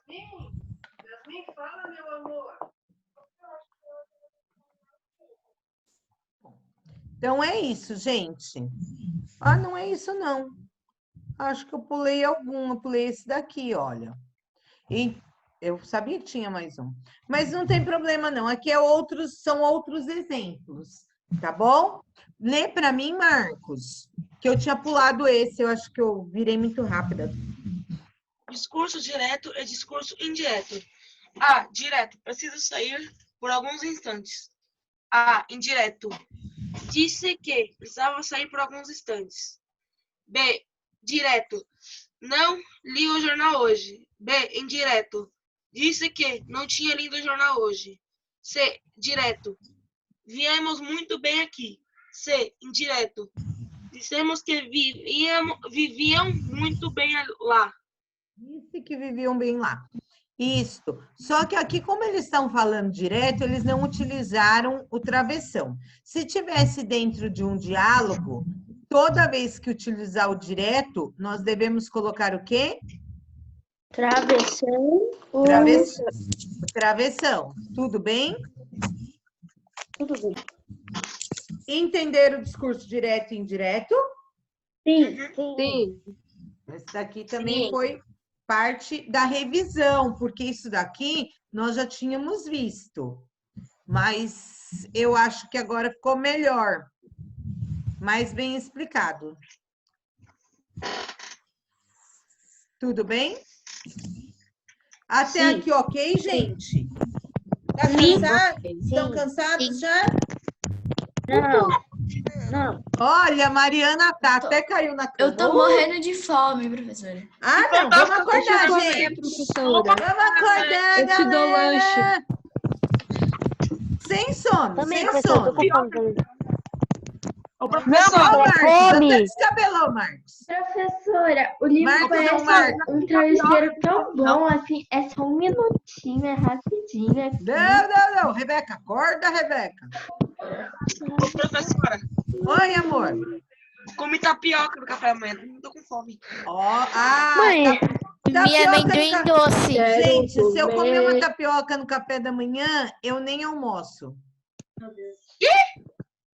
Yasmin, fala, meu amor. Então, é isso, gente. Ah, não é isso, não. Acho que eu pulei algum. Eu pulei esse daqui, olha. E eu sabia que tinha mais um. Mas não tem problema, não. Aqui são outros exemplos, tá bom? Lê para mim, Marcos, que eu tinha pulado esse. Eu acho que eu virei muito rápida. Discurso direto e discurso indireto. A. Direto. Preciso sair por alguns instantes. A. Indireto. Disse que precisava sair por alguns instantes. B. Direto. Não li o jornal hoje. B. Indireto. Disse que não tinha lido o jornal hoje. C. Direto. Viemos muito bem aqui. C. Indireto. Dissemos que viviam muito bem lá. Disse que viviam bem lá. Isso. Só que aqui, como eles estão falando direto, eles não utilizaram o travessão. Se tivesse dentro de um diálogo, toda vez que utilizar o direto, nós devemos colocar o quê? Travessão. Travessão. Tudo bem? Tudo bem. Entenderam o discurso direto e indireto? Sim. Sim. Esse daqui também foi parte da revisão, porque isso daqui nós já tínhamos visto. Mas eu acho que agora ficou melhor. Mais bem explicado. Tudo bem? Até aqui, ok, gente? Tá cansado? Estão cansados já? Não. Olha, a Mariana até caiu na cama. Eu tô morrendo de fome, professora. Ah, não, vamos acordar, gente. Professora. Vamos acordar, Eu te dou Ô, Ô, professor, Marcos, até come. descabelou, Marcos. Professora, o livro Marcos é um parece Marcos. um travesseiro tão bom, assim, é só um minutinho, é rapidinho aqui. Não. Rebeca, acorda, Rebeca. ô, professora, Oi, amor. comi tapioca no café da manhã, não tô com fome. Ó, Mãe, Comi amendoim doce. Gente, Quero se eu comer uma comer. tapioca no café da manhã, eu nem almoço.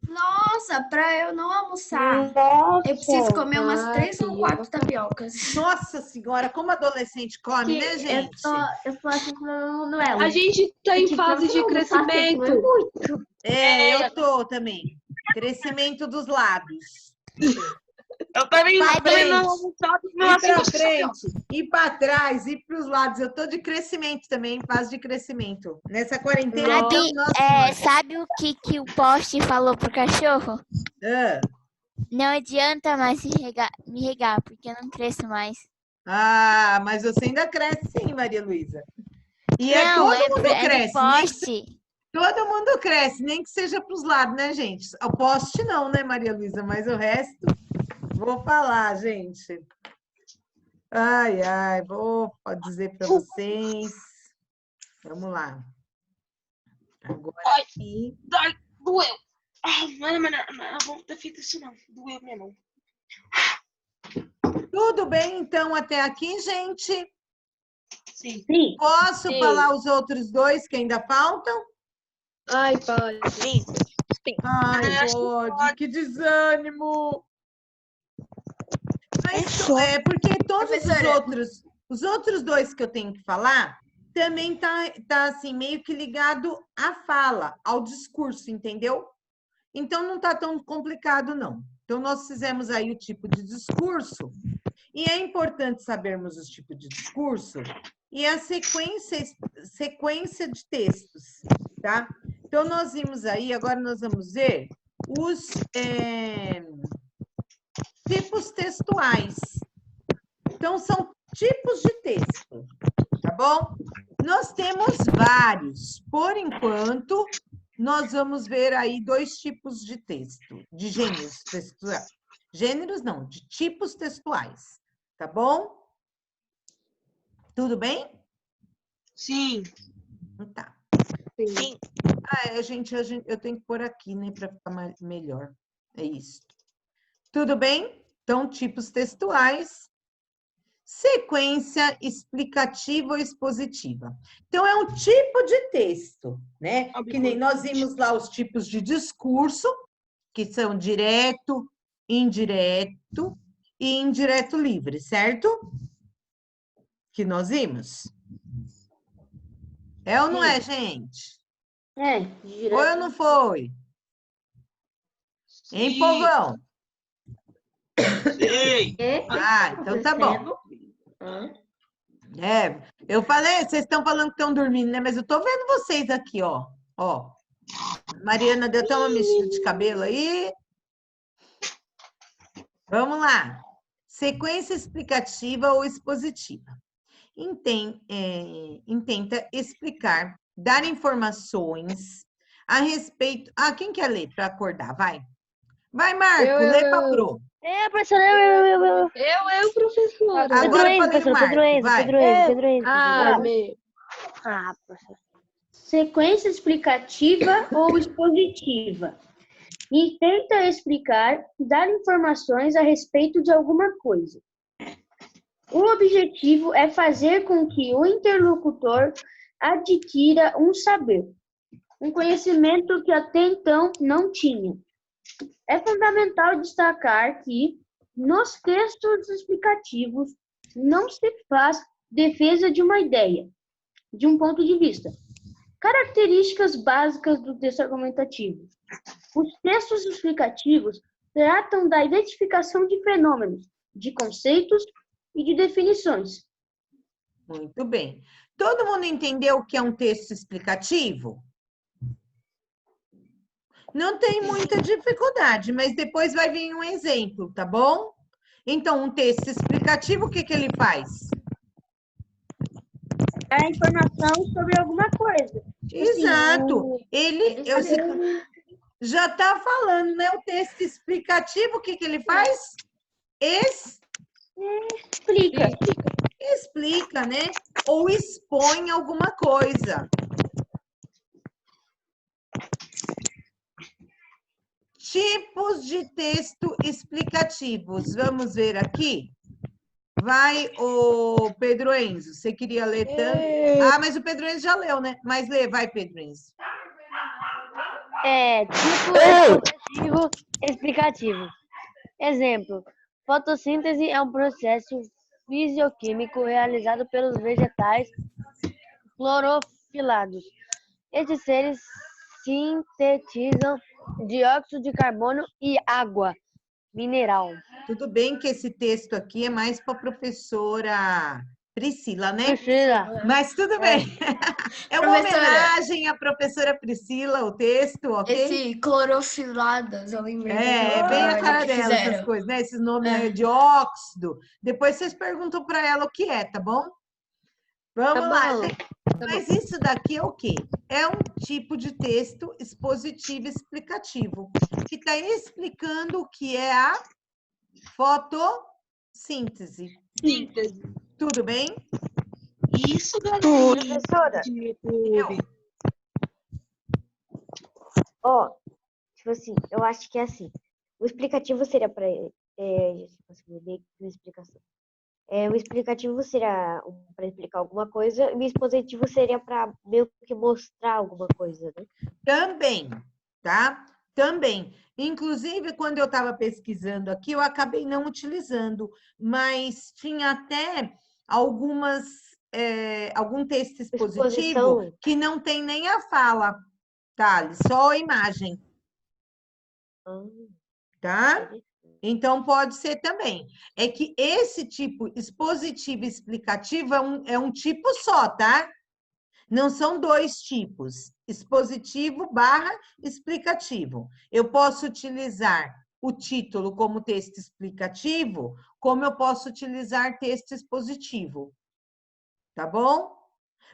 Nossa, para eu não almoçar, Nossa. eu preciso comer umas 3 ou tapioca. 4 tapiocas. Nossa senhora, como adolescente come, né, gente? Eu tô assim falando ela. A gente tá em fase de crescimento. Eu tô também. Crescimento dos lábios. Eu também Pra não frente. não Ir assim, pra gosto de tapioca. frente, ir pra trás, ir pros lados. Eu tô de crescimento também, fase de crescimento. Nessa quarentena, então, Sabe, nossa senhora. sabe o que o poste falou pro cachorro? Ah. Não adianta mais me regar, porque eu não cresço mais. Ah, mas você ainda cresce sim, Maria Luísa. E não, todo mundo é cresce. do poste. Todo mundo cresce, nem que seja para os lados, né, gente? O poste não, né, Maria Luísa? Mas o resto, vou falar, gente. Ai, vou dizer para vocês. Vamos lá. Agora aqui. Ai, doeu. Não vou ter feito isso não. Doeu minha mão. Tudo bem, então, até aqui, gente? Sim. Posso falar os outros dois que ainda faltam? Ai, pode. Sim. Ai, acho que pode, que desânimo. Mas porque todos os outros dois que eu tenho que falar também tá assim meio que ligado à fala, ao discurso, entendeu? Então não tá tão complicado não. Então nós fizemos aí o tipo de discurso e é importante sabermos os tipos de discurso e a sequência de textos, tá? Então nós vimos aí, agora nós vamos ver os tipos textuais. Então, são tipos de texto, tá bom? Nós temos vários. Por enquanto, nós vamos ver aí 2 tipos de texto, de gêneros textuais. Gêneros não, de tipos textuais, tá bom? Tudo bem? Sim. Tá. Sim. Gente, eu tenho que pôr aqui, né, para ficar melhor. É isso. Tudo bem? Então, tipos textuais. Sequência explicativa ou expositiva. Então, é um tipo de texto, né? Que nem nós vimos lá os tipos de discurso, que são direto, indireto e indireto livre, certo? Que nós vimos. É ou não é, gente? Direto. Foi ou não foi? Hein, povão? Sim. Então tá bom. Eu falei, vocês estão falando que estão dormindo, né? Mas eu tô vendo vocês aqui, ó. Mariana deu até uma mexida de cabelo aí. Vamos lá. Sequência explicativa ou expositiva. Intenta explicar, dar informações a respeito... quem quer ler para acordar? Vai. Vai, Marco, lê para Pro. Professora, Eu, professora. Agora eu falei o Marco, vai. Professora. Sequência explicativa ou expositiva. Intenta explicar, dar informações a respeito de alguma coisa. O objetivo é fazer com que o interlocutor adquira um saber, um conhecimento que até então não tinha. É fundamental destacar que, nos textos explicativos, não se faz defesa de uma ideia, de um ponto de vista. Características básicas do texto argumentativo. Os textos explicativos tratam da identificação de fenômenos, de conceitos e de definições. Muito bem. Todo mundo entendeu o que é um texto explicativo? Não tem muita dificuldade, mas depois vai vir um exemplo, tá bom? Então, um texto explicativo, o que ele faz? A informação sobre alguma coisa. Exato. Já está falando, né? O texto explicativo, o que ele faz? Explica. Explica, né? Ou expõe alguma coisa. Tipos de texto explicativos. Vamos ver aqui. Vai, o Pedro Enzo. Você queria ler tanto? Ah, mas o Pedro Enzo já leu, né? Mas lê, vai, Pedro Enzo. Tipo expositivo explicativo. Exemplo: fotossíntese é um processo fisioquímico realizado pelos vegetais clorofilados. Esses seres sintetizam dióxido de carbono e água mineral. Tudo bem que esse texto aqui é mais para a professora Priscila, né? Priscila. Mas tudo bem. É uma homenagem à professora Priscila, o texto, ok? Esse clorofiladas, eu lembrei. É bem a cara dela, essas fizeram. coisas, né? Esses nomes aí de óxido. Depois vocês perguntam para ela o que é, tá bom? Vamos lá. Mas isso daqui é o quê? É um tipo de texto expositivo explicativo, que está explicando o que é a fotossíntese. Síntese. Tudo bem? Isso, galera. Professora. Ó, tipo assim, eu acho que é assim. O explicativo seria para uma explicação. O explicativo seria para explicar alguma coisa, e o expositivo seria para meio que mostrar alguma coisa, né? Também, tá? Também. Inclusive, quando eu estava pesquisando aqui, eu acabei não utilizando, mas tinha até algum texto expositivo que não tem nem a fala, tá? Só a imagem. Tá? Então, pode ser também. É que esse tipo expositivo e explicativo é um tipo só, tá? Não são dois tipos, expositivo / explicativo. Eu posso utilizar o título como texto explicativo, como eu posso utilizar texto expositivo. Tá bom?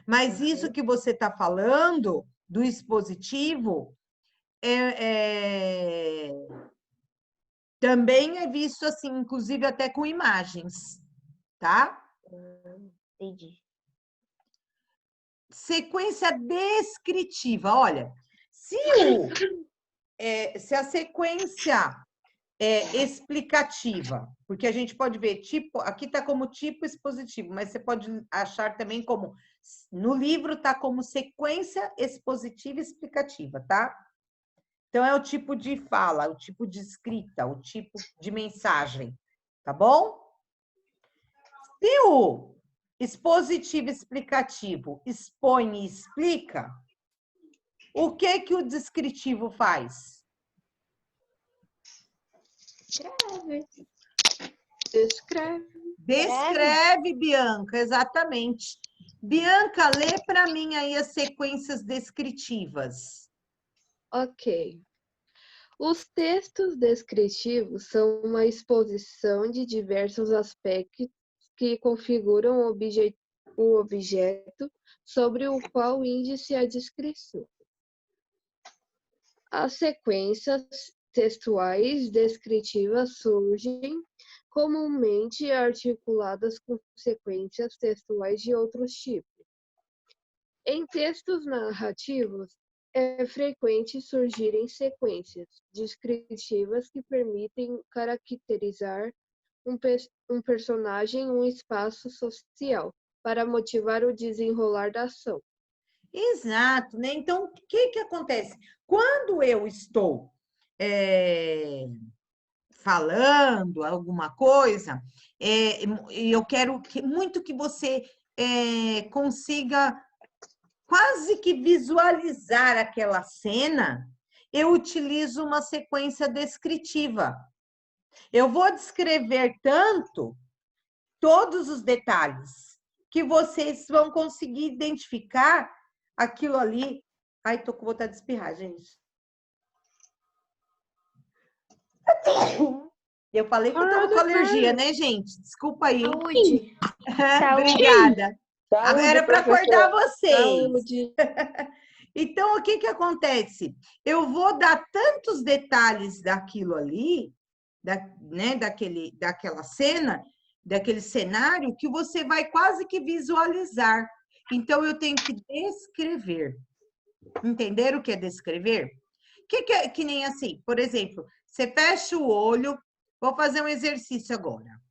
Mas isso que você está falando, do expositivo, também é visto assim, inclusive até com imagens, tá? Entendi. Sequência descritiva, olha, se a sequência é explicativa, porque a gente pode ver, tipo, aqui está como tipo expositivo, mas você pode achar também como, no livro está como sequência expositiva explicativa, tá? Então, é o tipo de fala, o tipo de escrita, o tipo de mensagem, tá bom? Se o expositivo explicativo expõe e explica, o que o descritivo faz? Descreve, Bianca, exatamente. Bianca, lê para mim aí as sequências descritivas. Ok. Os textos descritivos são uma exposição de diversos aspectos que configuram o objeto sobre o qual índice a descrição. As sequências textuais descritivas surgem comumente articuladas com sequências textuais de outros tipos. Em textos narrativos, é frequente surgirem sequências descritivas que permitem caracterizar um personagem, um espaço social, para motivar o desenrolar da ação. Exato, né? Então, o que acontece? Quando eu estou falando alguma coisa, eu quero muito que você consiga quase que visualizar aquela cena, eu utilizo uma sequência descritiva. Eu vou descrever todos os detalhes, que vocês vão conseguir identificar aquilo ali. Ai, tô com vontade de espirrar, gente. Eu falei que eu tava com alergia, né, gente? Desculpa aí. Saúde. Obrigada. Saúde, Era para acordar vocês. Saúde. Então, o que que acontece? Eu vou dar tantos detalhes daquilo ali, né, daquela cena, daquele cenário, que você vai quase que visualizar. Então, eu tenho que descrever. Entenderam o que é descrever? Que nem assim, por exemplo, você fecha o olho, vou fazer um exercício agora.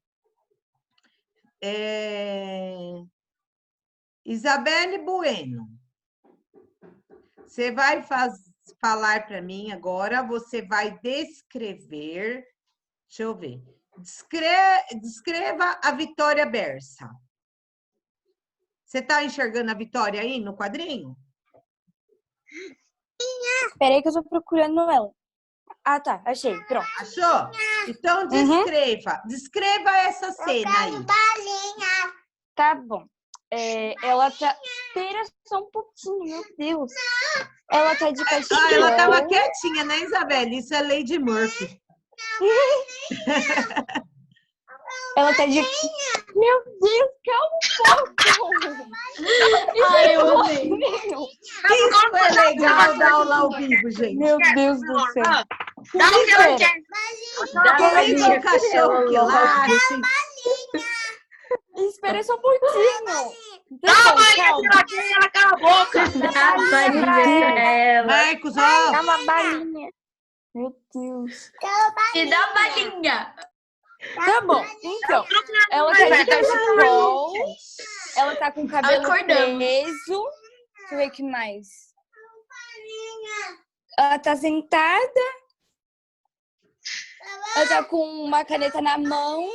Isabelle Bueno, você vai falar para mim agora, você vai descrever, deixa eu ver, descreva a Vitória Bersa. Você está enxergando a Vitória aí no quadrinho? Peraí que eu tô procurando ela. Ah, tá. Achei. Pronto. Achou? Então, descreva essa cena aí. Tá bom. Ela tá... Espera só um pouquinho, meu Deus. Ela tá de cachecol. Ah, ela tava quietinha, né, Isabelle? Isso é Lady Murphy. Ela tá de... Meu Deus, calma um pouco. Ai, eu amei. Isso é legal dar aula ao vivo, gente. Meu Deus do céu. Dá o que ela quer. Comigo o cachorro que late. Espera só um pouquinho. Calma aí, ela cala a boca. Dá a balinha pra ela. Marcos, ó. Dá uma balinha. Meu Deus. Me dá a balinha. Tá bom, então. Ela tá de cachecol. Ela tá com o cabelo Acordamos. preso. Deixa eu ver o que mais. Ela tá sentada. Ela tá com uma caneta na mão.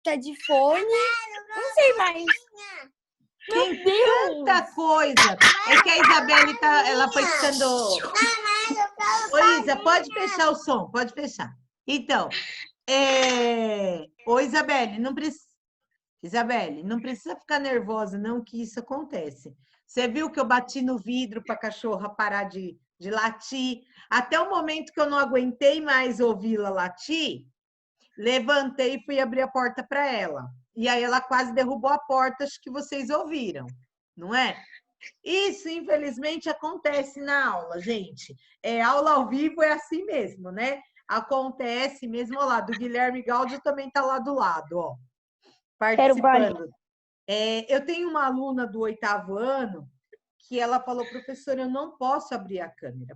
Tá de fone. Não sei mais. Tem tanta coisa. É que a Isabelle ela foi ficando... Ô, Isa, pode fechar o som, pode fechar. Então, ô, Isabelle, não precisa ficar nervosa, não, que isso acontece. Você viu que eu bati no vidro para a cachorra parar de latir? Até o momento que eu não aguentei mais ouvi-la latir, levantei e fui abrir a porta para ela. E aí ela quase derrubou a porta, acho que vocês ouviram, não é? Isso, infelizmente, acontece na aula, gente. Aula ao vivo é assim mesmo, né? Acontece mesmo, ó lá, do Guilherme Gáudio também está lá do lado, ó, participando. Eu tenho uma aluna do 8º ano que ela falou, professora, eu não posso abrir a câmera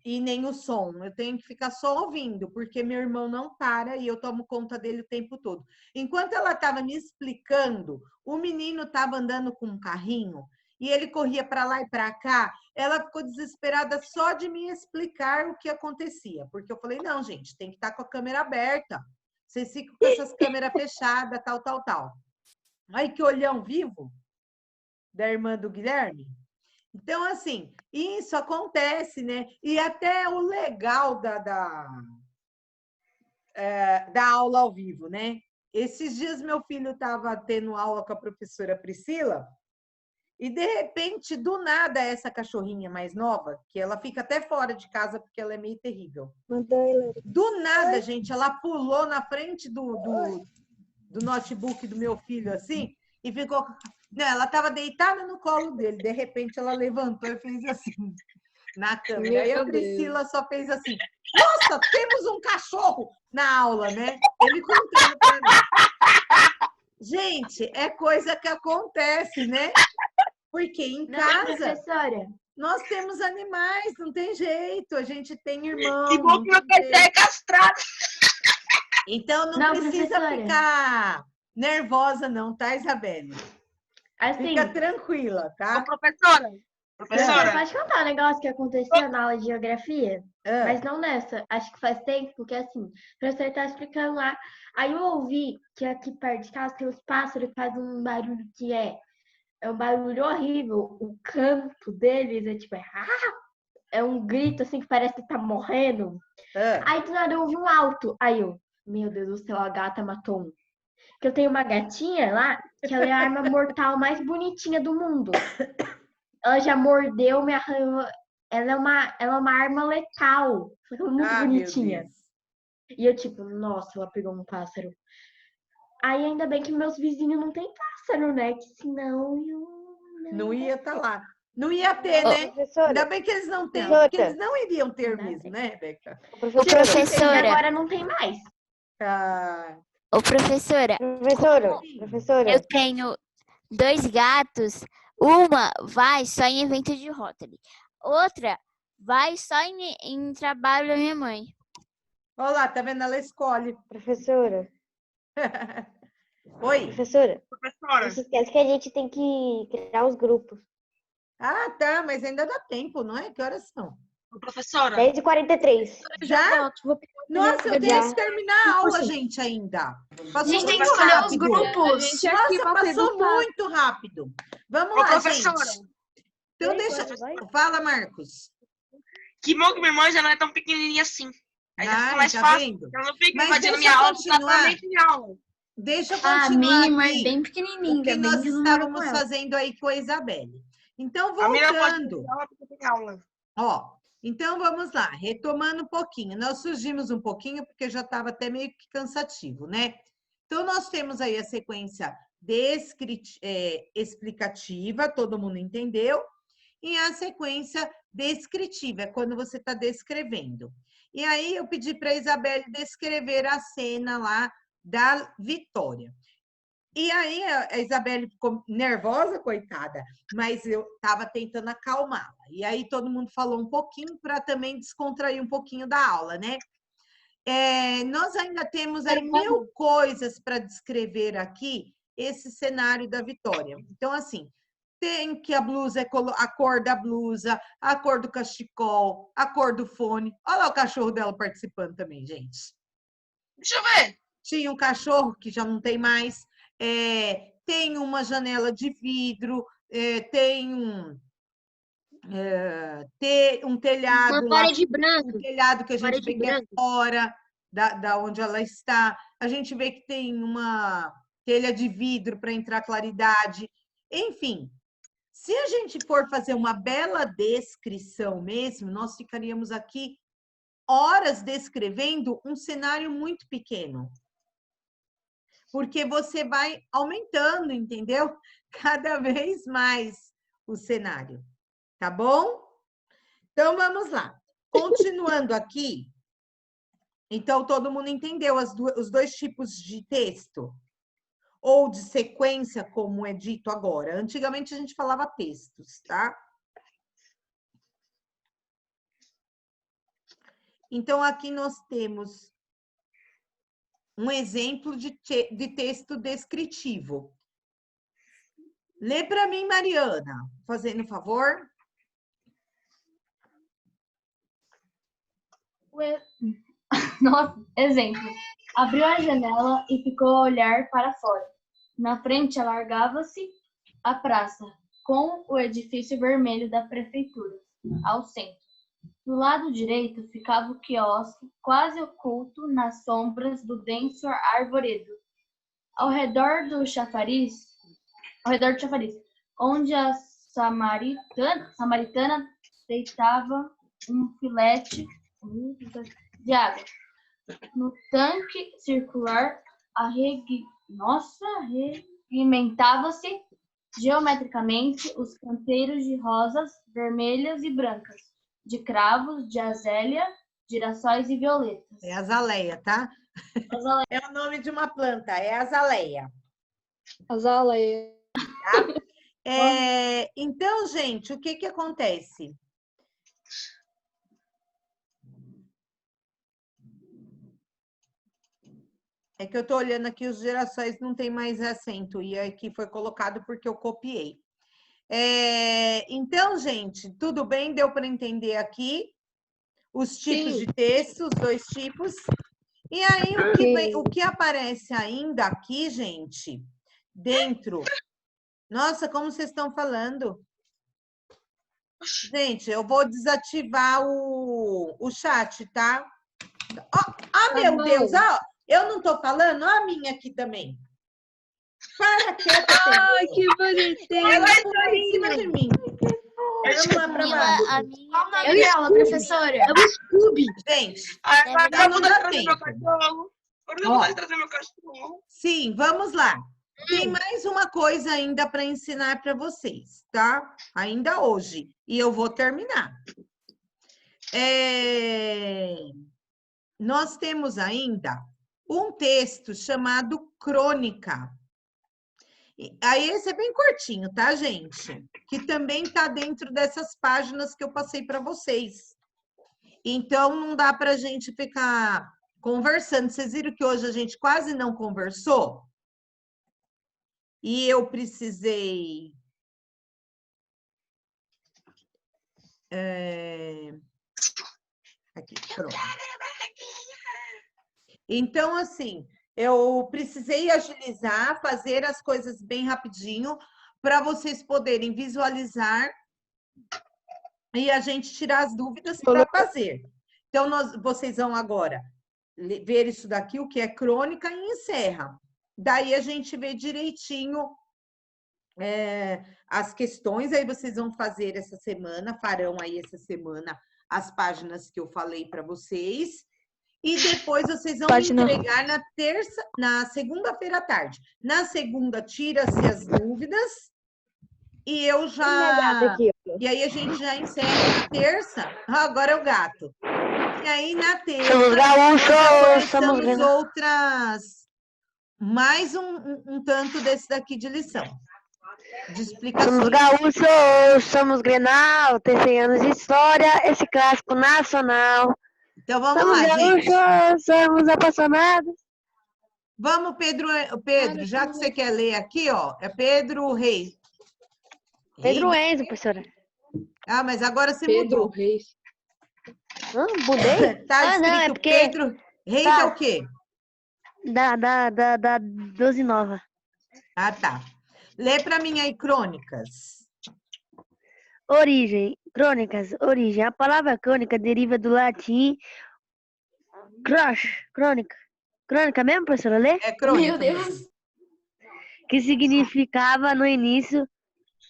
e nem o som, eu tenho que ficar só ouvindo, porque meu irmão não para e eu tomo conta dele o tempo todo. Enquanto ela estava me explicando, o menino estava andando com um carrinho e ele corria para lá e para cá, ela ficou desesperada só de me explicar o que acontecia, porque eu falei, não, gente, tem que estar com a câmera aberta, vocês ficam com essas câmeras fechadas, tal. Ai, que olhão vivo da irmã do Guilherme. Então, assim, isso acontece, né? E até o legal da aula ao vivo, né? Esses dias meu filho estava tendo aula com a professora Priscila e, de repente, do nada, essa cachorrinha mais nova, que ela fica até fora de casa porque ela é meio terrível. Do nada, gente, ela pulou na frente do notebook do meu filho, assim, e ficou... Não, ela estava deitada no colo dele. De repente, ela levantou e fez assim, na câmera. Aí a Priscila só fez assim, nossa, temos um cachorro na aula, né? Ele contando para mim. Gente, é coisa que acontece, né? Porque em casa, nós temos animais, não tem jeito. A gente tem irmão. E bom que meu PC é castrado. Então, não precisa ficar nervosa não, tá, Isabelle? Assim, fica tranquila, tá? Ô, professora. Você pode contar um negócio que aconteceu na aula de geografia? Mas não nessa. Acho que faz tempo, porque assim, o professor tá explicando lá. Aí eu ouvi que aqui perto de casa tem uns pássaros que fazem um barulho que é um barulho horrível. O canto deles é tipo, é um grito assim que parece que tá morrendo. Aí do nada eu ouvi um alto. Aí eu, meu Deus do céu, a gata matou um. Que eu tenho uma gatinha lá, que ela é a arma mortal mais bonitinha do mundo. Ela já mordeu, me arranhou. Ela é uma arma letal. Muito bonitinha. E eu tipo, nossa, ela pegou um pássaro. Aí ainda bem que meus vizinhos não têm pássaro, né? Que senão eu não ia estar lá. Não ia ter, né? Ainda Professora, bem que eles não têm, Professora. porque eles não iriam ter mesmo, né, Rebeca? E agora não tem mais. Ah, Ô, professora, Professora, eu tenho 2 gatos. Uma vai só em evento de Rotary. Outra vai só em trabalho da minha mãe. olha lá, tá vendo? Ela escolhe. professora, Oi. professora. Professora, Não se esquece que a gente tem que criar os grupos. Ah, tá, mas ainda dá tempo, não é? Que horas são? professora, 10h43. Já? Nossa, eu tenho que terminar a aula, gente, ainda. A Passou gente tem que muito escolher os rápido. grupos. Nossa, passou muito rápido. Vamos Ô, lá, professora. gente. Então, deixa... Fala, Marcos. que bom que minha irmã já não é tão pequenininha assim. Aí já fica Ai, mais tá fácil. vendo? Ela não fica Mas invadindo deixa minha eu aula, continuar. totalmente minha aula. Deixa eu A continuar minha irmã é aqui bem o pequenininha, que ainda nós bem que eu não moro com estávamos ela. fazendo aí com a Isabelle. Então, A menina pode voltando. fazer aula porque tem aula. Ó, então vamos lá, retomando um pouquinho. Nós surgimos um pouquinho porque já estava até meio que cansativo, né? Então, nós temos aí a sequência explicativa, todo mundo entendeu? E a sequência descritiva, é quando você está descrevendo. E aí, eu pedi para a Isabelle descrever a cena lá da Vitória. E aí, a Isabelle ficou nervosa, coitada, mas eu estava tentando acalmá-la. E aí, todo mundo falou um pouquinho para também descontrair um pouquinho da aula, né? Nós ainda temos aí 1000 coisas para descrever aqui esse cenário da Vitória. Então, assim, tem que a blusa a cor da blusa, a cor do cachecol, a cor do fone. Olha lá o cachorro dela participando também, gente. Deixa eu ver. Tinha um cachorro que já não tem mais. Tem uma janela de vidro, tem um telhado Uma lá, parede branca. um telhado que a gente Parede vê que é branca. fora da onde ela está. A gente vê que tem uma telha de vidro para entrar claridade. Enfim, se a gente for fazer uma bela descrição mesmo, nós ficaríamos aqui horas descrevendo um cenário muito pequeno. Porque você vai aumentando, entendeu? Cada vez mais o cenário, tá bom? Então, vamos lá. Continuando aqui. Então, todo mundo entendeu os 2 tipos de texto? Ou de sequência, como é dito agora. Antigamente, a gente falava textos, tá? Então, aqui nós temos um exemplo de texto descritivo. Lê para mim, Mariana, fazendo favor. Nossa, exemplo. Abriu a janela e ficou a olhar para fora. Na frente, alargava-se a praça, com o edifício vermelho da prefeitura, ao centro. Do lado direito ficava o quiosque, quase oculto nas sombras do denso arvoredo. Ao redor do chafariz, onde a samaritana deitava um filete de água. No tanque circular, regimentava-se geometricamente os canteiros de rosas vermelhas e brancas, de cravos, de azélia, girassóis e violetas. É azaleia, tá? Azaleia. É o nome de uma planta, é azaleia. Azaleia. Tá? Então, gente, o que acontece? É que eu estou olhando aqui, os girassóis não tem mais acento, e aqui foi colocado porque eu copiei. Então, gente, tudo bem? Deu para entender aqui os tipos de texto, os 2 tipos. E aí, o que aparece ainda aqui, gente, dentro... Nossa, como vocês estão falando? Gente, eu vou desativar o chat, tá? Meu Deus! Eu não tô falando? Ó a minha aqui também. Para quieta. Ai, que bonitinho. Ela está em cima de mim. Vamos lá para baixo. Eu e ela, professora. É o Scooby. Gente, Agora não eu dá vou trazer tempo. meu cachorro. Agora eu vou trazer meu cachorro. Sim, vamos lá. Tem mais uma coisa ainda para ensinar para vocês, tá? Ainda hoje. E eu vou terminar. Nós temos ainda um texto chamado Crônica. Aí esse é bem curtinho, tá, gente? Que também está dentro dessas páginas que eu passei para vocês. Então, não dá para a gente ficar conversando. Vocês viram que hoje a gente quase não conversou? E eu precisei... Aqui, pronto. Então, assim, eu precisei agilizar, fazer as coisas bem rapidinho, para vocês poderem visualizar e a gente tirar as dúvidas para fazer. Então, vocês vão agora ver isso daqui, o que é crônica, e encerra. Daí a gente vê direitinho as questões, aí vocês vão fazer essa semana, farão aí essa semana as páginas que eu falei para vocês, e depois vocês vão entregar na segunda-feira à tarde. Na segunda, tira-se as dúvidas, e eu já... E aí a gente já encerra na terça. Agora é o gato. E aí na terça, nós começamos outras... Mais um tanto desse daqui de lição. De explicações. Somos gaúchos, somos Grenal, tem 100 anos de história, esse clássico nacional. Então vamos somos lá, gaúchos, gente. Somos apaixonados. Vamos, Pedro, já que você quer ler aqui, ó, é Pedro Reis. Pedro Enzo, professora. Ah, mas agora você Pedro mudou. Reis. Mudei? Tá escrito não, é porque... Pedro Reis é o quê? Da 12 Nova. Ah, tá. Lê para mim aí, crônicas. Origem. Crônicas. Origem. A palavra crônica deriva do latim crônica. Crônica mesmo, professora? Lê? É crônica. Meu Deus. Que significava, no início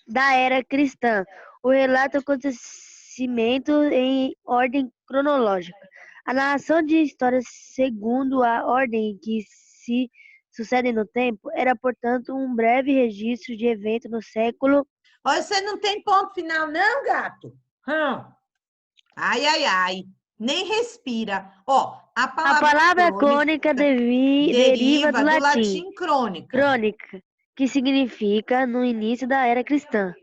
da era cristã, o relato do acontecimento em ordem cronológica. A narração de histórias segundo a ordem em que se sucedem no tempo era, portanto, um breve registro de evento no século... Olha, você não tem ponto final, não, gato? Ai, ai, ai. Nem respira. Ó, a palavra crônica deriva do latim crônica, que significa no início da era cristã.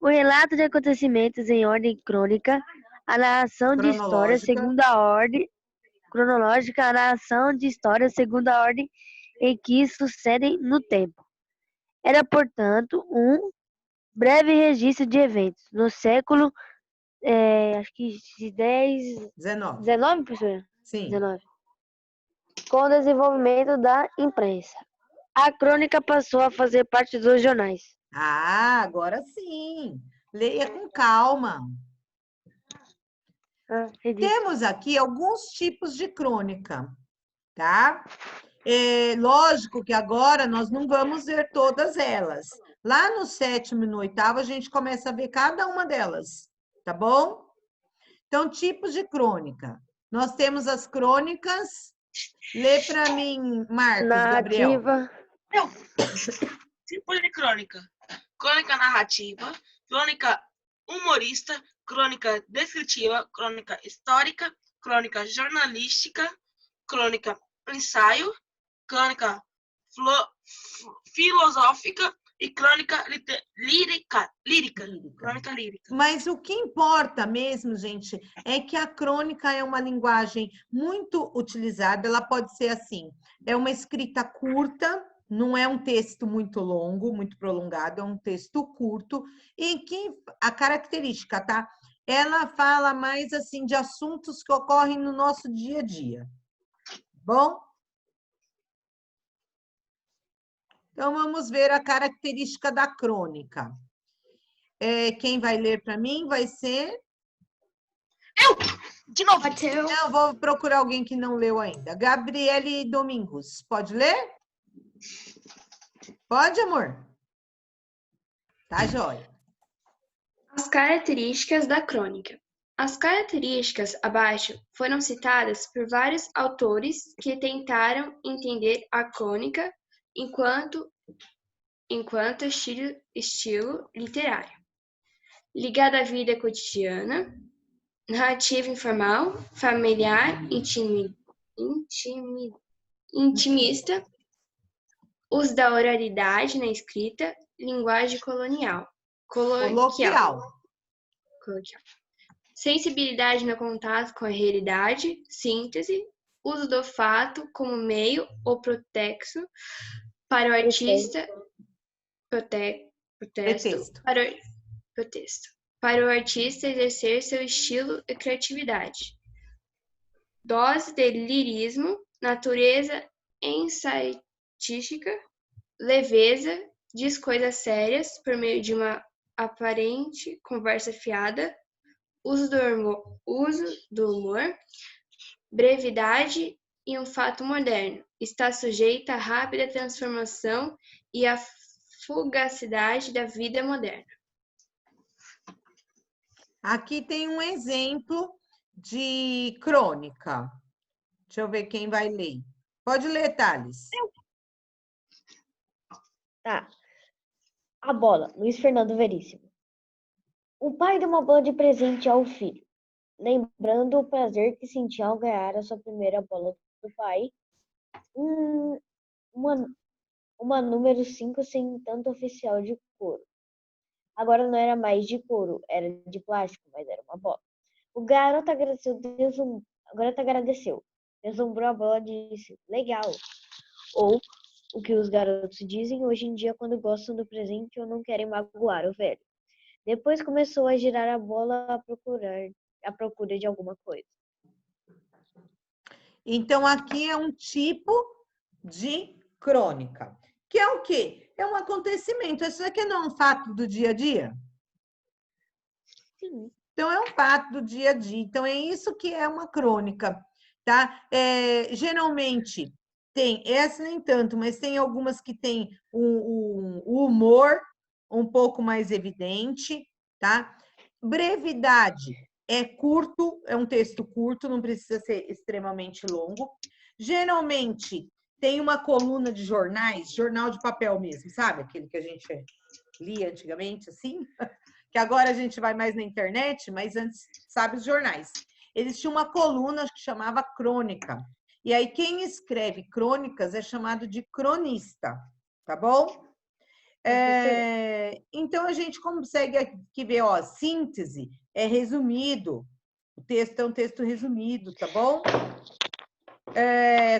O relato de acontecimentos em ordem crônica, a narração de histórias segundo a ordem cronológica, a narração de histórias segundo a ordem em que sucedem no tempo. Era, portanto, um breve registro de eventos no século, acho que 19, professora? Sim. 19. Com o desenvolvimento da imprensa, a crônica passou a fazer parte dos jornais. Ah, agora sim. Leia com calma. Temos aqui alguns tipos de crônica, tá? Lógico que agora nós não vamos ver todas elas. Lá no 7º e no 8º, a gente começa a ver cada uma delas, tá bom? Então, tipos de crônica. Nós temos as crônicas. Lê para mim, Marcos, Gabriel. Tipos de crônica. Crônica narrativa, crônica humorista, crônica descritiva, crônica histórica, crônica jornalística, crônica ensaio, crônica filosófica e crônica lírica. Crônica lírica. Mas o que importa mesmo, gente, é que a crônica é uma linguagem muito utilizada. Ela pode ser assim, é uma escrita curta, não é um texto muito longo, muito prolongado, é um texto curto, e que a característica, tá? Ela fala mais assim de assuntos que ocorrem no nosso dia a dia. Bom? Então, vamos ver a característica da crônica. Quem vai ler para mim vai ser... Eu! De novo! Não, vou procurar alguém que não leu ainda. Gabriele Domingos, pode ler? Pode, amor? Tá, joia. As características da crônica. As características abaixo foram citadas por vários autores que tentaram entender a crônica enquanto enquanto estilo literário. Ligada à vida cotidiana, narrativa informal, familiar, intimista, uso da oralidade na escrita, linguagem coloquial. Sensibilidade no contato com a realidade, síntese, uso do fato como meio ou pretexto para o artista, para o artista exercer seu estilo e criatividade. Dose de lirismo, natureza ensaiística, leveza, diz coisas sérias por meio de uma aparente conversa fiada, uso do humor, brevidade e um fato moderno. Está sujeita à rápida transformação e à fugacidade da vida moderna. Aqui tem um exemplo de crônica. Deixa eu ver quem vai ler. Pode ler, Thales. Tá. A bola, Luiz Fernando Veríssimo. O pai deu uma bola de presente ao filho, lembrando o prazer que sentia ao ganhar a sua primeira bola do pai. Uma número 5 sem tanto oficial de couro. Agora não era mais de couro, era de plástico, mas era uma bola. O garoto agradeceu, deslumbrou a bola e disse, legal. Ou o que os garotos dizem hoje em dia quando gostam do presente ou não querem magoar o velho. Depois começou a girar a bola à procura de alguma coisa. Então, aqui é um tipo de crônica. Que é o quê? É um acontecimento. Isso aqui não é um fato do dia a dia? Sim. Então, é um fato do dia a dia. Então, é isso que é uma crônica, tá? Geralmente, tem, essa nem tanto, mas tem algumas que tem o humor um pouco mais evidente, tá? Brevidade é curto, é um texto curto, não precisa ser extremamente longo. Geralmente, tem uma coluna de jornais, jornal de papel mesmo, sabe? Aquele que a gente lia antigamente, assim, que agora a gente vai mais na internet, mas antes, sabe, os jornais. Eles tinham uma coluna que chamava crônica. E aí, quem escreve crônicas é chamado de cronista, tá bom? Então, a gente consegue aqui ver, ó, síntese é resumido. O texto é um texto resumido, tá bom?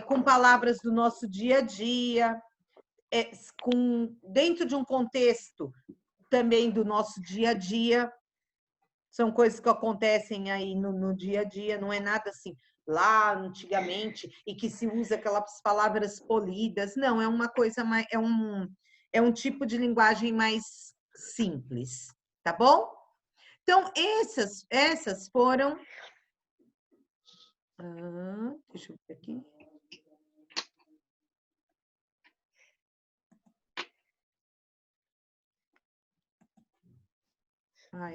Com palavras do nosso dia a dia, dentro de um contexto também do nosso dia a dia. São coisas que acontecem aí no dia a dia, não é nada assim lá antigamente e que se usa aquelas palavras polidas. Não, é uma coisa mais, é um tipo de linguagem mais simples, tá bom? Então, essas foram... deixa eu ver aqui.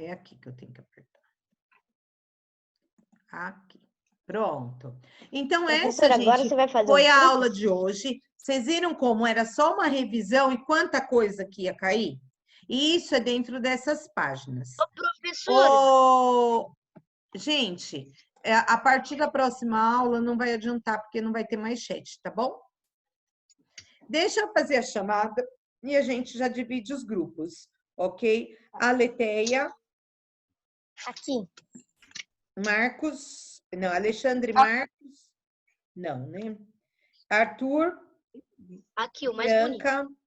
É aqui que eu tenho que apertar. Aqui. Pronto. Então, essa, gente, agora você vai fazer foi a aula de hoje. Vocês viram como era só uma revisão e quanta coisa que ia cair? E isso é dentro dessas páginas. Ô, professora! Gente, a partir da próxima aula não vai adiantar, porque não vai ter mais chat, tá bom? Deixa eu fazer a chamada e a gente já divide os grupos, ok? Aleteia. Aqui. Marcos. Não, Alexandre Marcos. Não, né? Arthur. Aqui, o mais Bianca. bonito.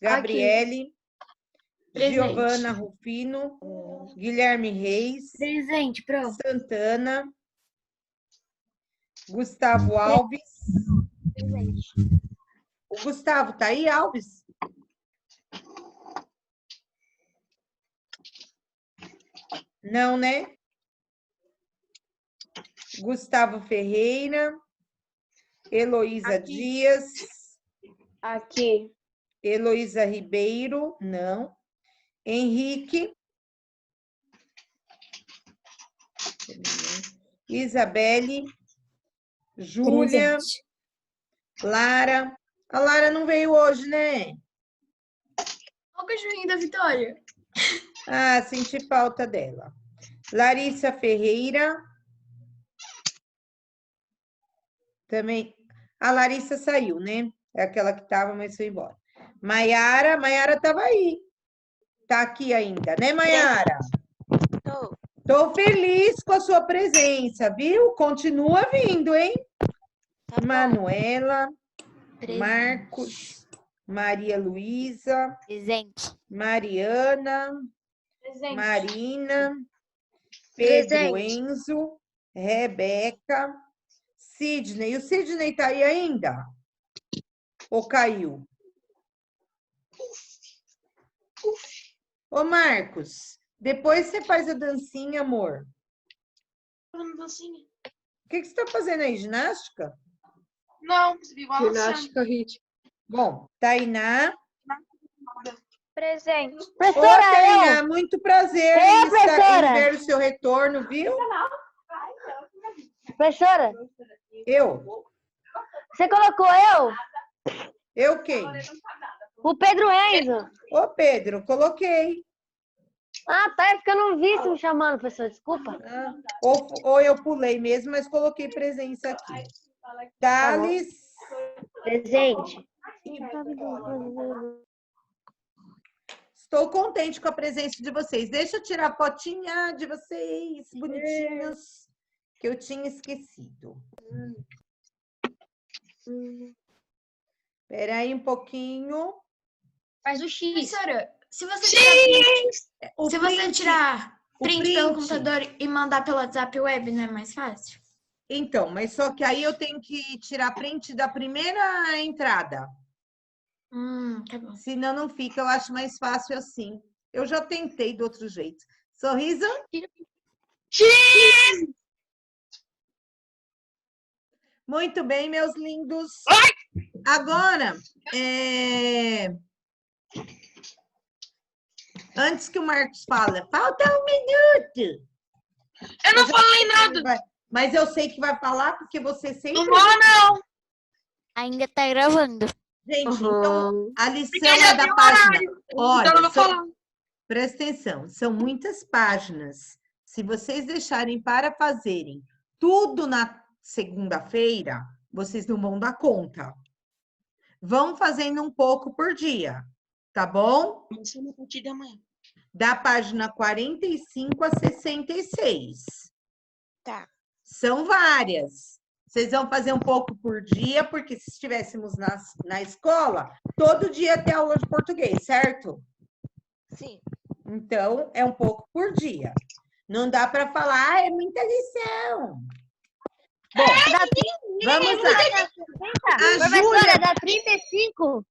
Gabriele. Presente. Giovana Rufino. Guilherme Reis. Presente, pro. Santana. Gustavo Alves. Presente. O Gustavo tá aí, Alves? Não, né? Gustavo Ferreira. Heloísa Dias. Aqui. Heloísa Ribeiro. Não. Henrique. Isabelle. Júlia. Lara. A Lara não veio hoje, né? o cachorrinho da Vitória. Ah, senti falta dela. Larissa Ferreira. Também. A Larissa saiu, né? É aquela que estava, mas foi embora. Maiara estava aí. Tá aqui ainda, né, Maiara? Tô feliz com a sua presença, viu? Continua vindo, hein? Manuela, Marcos, Maria Luísa, Presente. Mariana, Presente. Marina, Pedro Presente. Enzo, Rebeca, Sidney. O Sidney tá aí ainda? Ou caiu? Ô, Marcos, depois você faz a dancinha, amor. Dancinha? O que você está fazendo aí? Ginástica? Não, igual Ginástica rítmica. Bom, Tainá. Presente. Ô, Professora, Tainá, eu. muito prazer Ô, em professora. ver o seu retorno, viu? Professora, Eu? você colocou eu? Eu quem? O Pedro Enzo. Ô, Pedro, coloquei. Ah, tá. É porque eu não vi você me chamando, professor. Desculpa. Ah, ou eu pulei mesmo, mas coloquei presença aqui. Thales. Presente. Estou contente com a presença de vocês. Deixa eu tirar a fotinha de vocês, bonitinhos, que eu tinha esquecido. Espera aí um pouquinho. Faz o X. Professora, se você tirar print pelo computador e mandar pelo WhatsApp web, não é mais fácil? Então, mas só que aí eu tenho que tirar print da primeira entrada. Tá bom. Senão não fica, eu acho mais fácil assim. Eu já tentei do outro jeito. Sorriso? X! Muito bem, meus lindos. Agora, antes que o Marcos fale, falta um minuto. Eu não falei nada. Mas eu sei que vai falar, porque você sempre... Não vou, não. Ainda tá gravando. Gente, então, a lição é da página... Olha, presta atenção, são muitas páginas. Se vocês deixarem para fazerem tudo na segunda-feira, vocês não vão dar conta. Vão fazendo um pouco por dia, tá bom? Da página 45 a 66. Tá. São várias. Vocês vão fazer um pouco por dia, porque se estivéssemos na escola, todo dia tem aula de português, certo? Sim. Então, é um pouco por dia. Não dá para falar, é muita lição. Bom, vamos lá. A Júlia dá 35.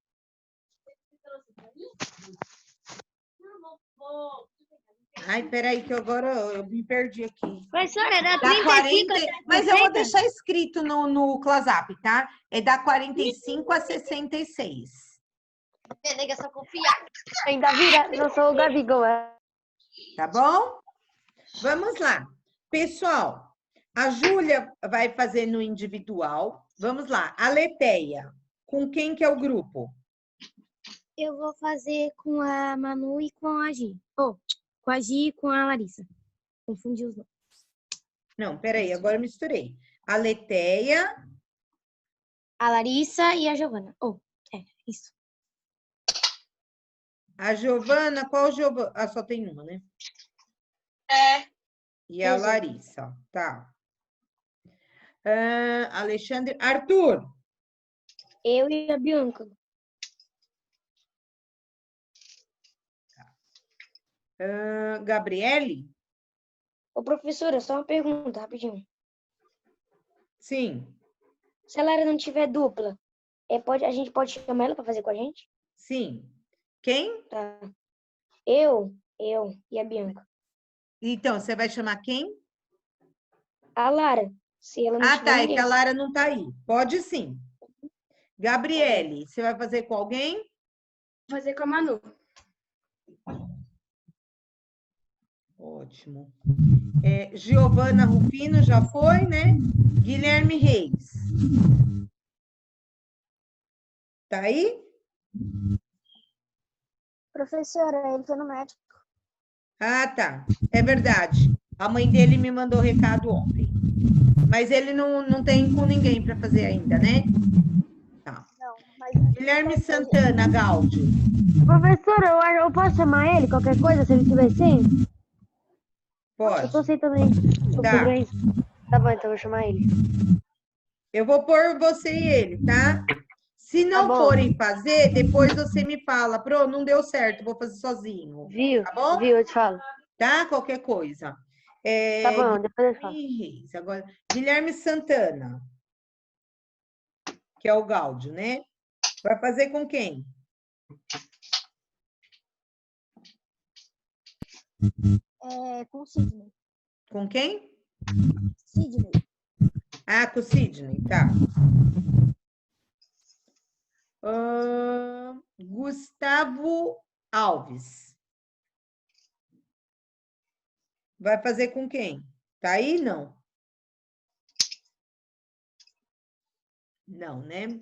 Ai, peraí, que agora eu me perdi aqui. Professora, dá Dá 35. 40, mas eu vou deixar escrito no ClassUp, tá? É da 45 a 66. Nega, só confiar. Ainda vira, não sou o Gabigol. Tá bom? Vamos lá. Pessoal, a Júlia vai fazer no individual. Vamos lá. A Leteia, com quem que é o grupo? Eu vou fazer com a Manu e com a Gi. Com a Gi e com a Larissa. Confundi os nomes. Não, peraí, agora eu misturei. A Leteia. A Larissa e a Giovana. Isso. A Giovana, qual Giovana? Ah, só tem uma, né? E a Larissa, tá. Alexandre, Arthur. Eu e a Bianca. Gabriele? Ô, professora, só uma pergunta, rapidinho. Sim. Se a Lara não tiver dupla, a gente pode chamar ela para fazer com a gente? Sim. Quem? Tá. Eu e a Bianca. Então, você vai chamar quem? A Lara. Se ela não tiver Tá, é ninguém. que a Lara não tá aí. Pode sim. Gabriele, você vai fazer com alguém? Vou fazer com a Manu. Ótimo. Giovana Rufino já foi, né? Guilherme Reis. Tá aí? Professora, ele foi no médico. Ah, tá. É verdade. A mãe dele me mandou recado ontem. Mas ele não tem com ninguém para fazer ainda, né? Tá. Não, mas... Guilherme Santana, Gáudio. Professora, eu posso chamar ele, qualquer coisa, se ele estiver sem? Pode. Eu tô sem também. Tá. Tá bom, então eu vou chamar ele. Eu vou pôr você e ele, tá? Se não forem fazer, depois você me fala. Pro, não deu certo, vou fazer sozinho. Viu? Tá bom? Viu, eu te falo. Tá? Qualquer coisa. Tá bom, depois eu falo. Reis. Agora, Guilherme Santana, que é o Gáudio, né? Vai fazer com quem? Com o Sidney. Com quem? Sidney. Ah, com o Sidney, tá. Gustavo Alves. Vai fazer com quem? Tá aí, não? Não, né?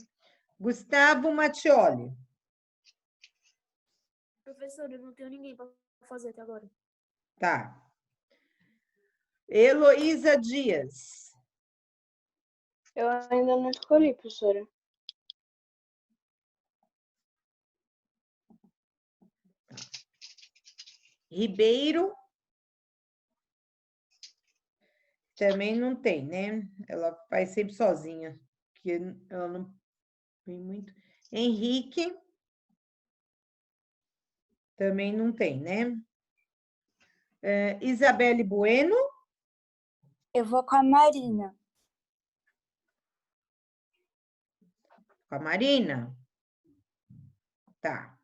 Gustavo Mattioli. Professora, eu não tenho ninguém para fazer até agora. Tá. Heloísa Dias. Eu ainda não escolhi, professora. Ribeiro. Também não tem, né? Ela faz sempre sozinha, porque ela não tem muito. Henrique. Também não tem, né? Isabelle Bueno. Eu vou com a Marina. Com a Marina? Tá.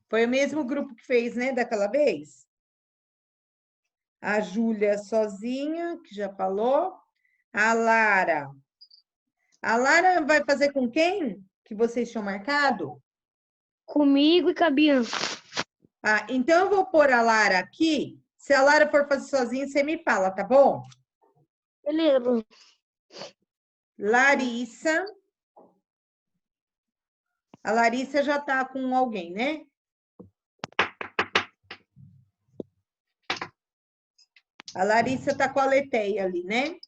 Foi o mesmo grupo que fez, né, daquela vez? A Júlia sozinha, que já falou. A Lara. A Lara vai fazer com quem? Que vocês tinham marcado? Comigo e com a Bianca. Ah, então eu vou pôr a Lara aqui. Se a Lara for fazer sozinha, você me fala, tá bom? Beleza. Larissa. A Larissa já tá com alguém, né? A Larissa tá com a Leteia ali, né?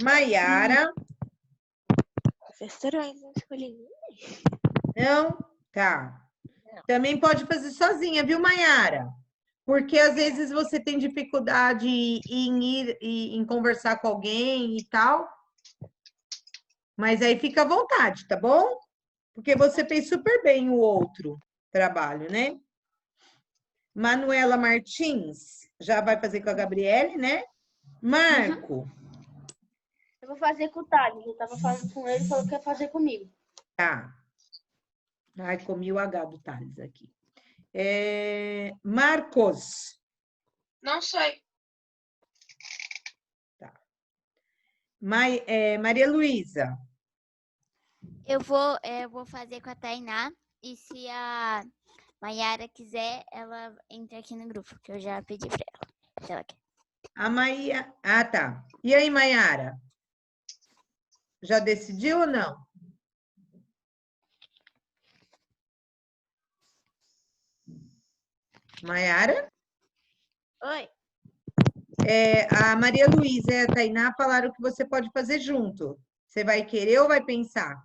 Maiara. Professora, eu não escolhi ninguém. Não? Tá. Também pode fazer sozinha, viu, Maiara? Porque às vezes você tem dificuldade em ir em conversar com alguém e tal. Mas aí fica à vontade, tá bom? Porque você fez super bem o outro trabalho, né? Manuela Martins já vai fazer com a Gabriele, né? Marco. Eu vou fazer com o Thales. Eu tava falando com ele, falou que ia fazer comigo. Tá. Ai, comi o H do Thales aqui. Marcos. Não sei. Tá. Maria Luísa. Eu vou fazer com a Tainá. E se a Maiara quiser, ela entra aqui no grupo, que eu já pedi para ela, se ela quer. A Maia... Ah, tá. E aí, Maiara? Já decidiu ou não? Maiara? Oi. A Maria Luísa e a Tainá falaram que você pode fazer junto. Você vai querer ou vai pensar?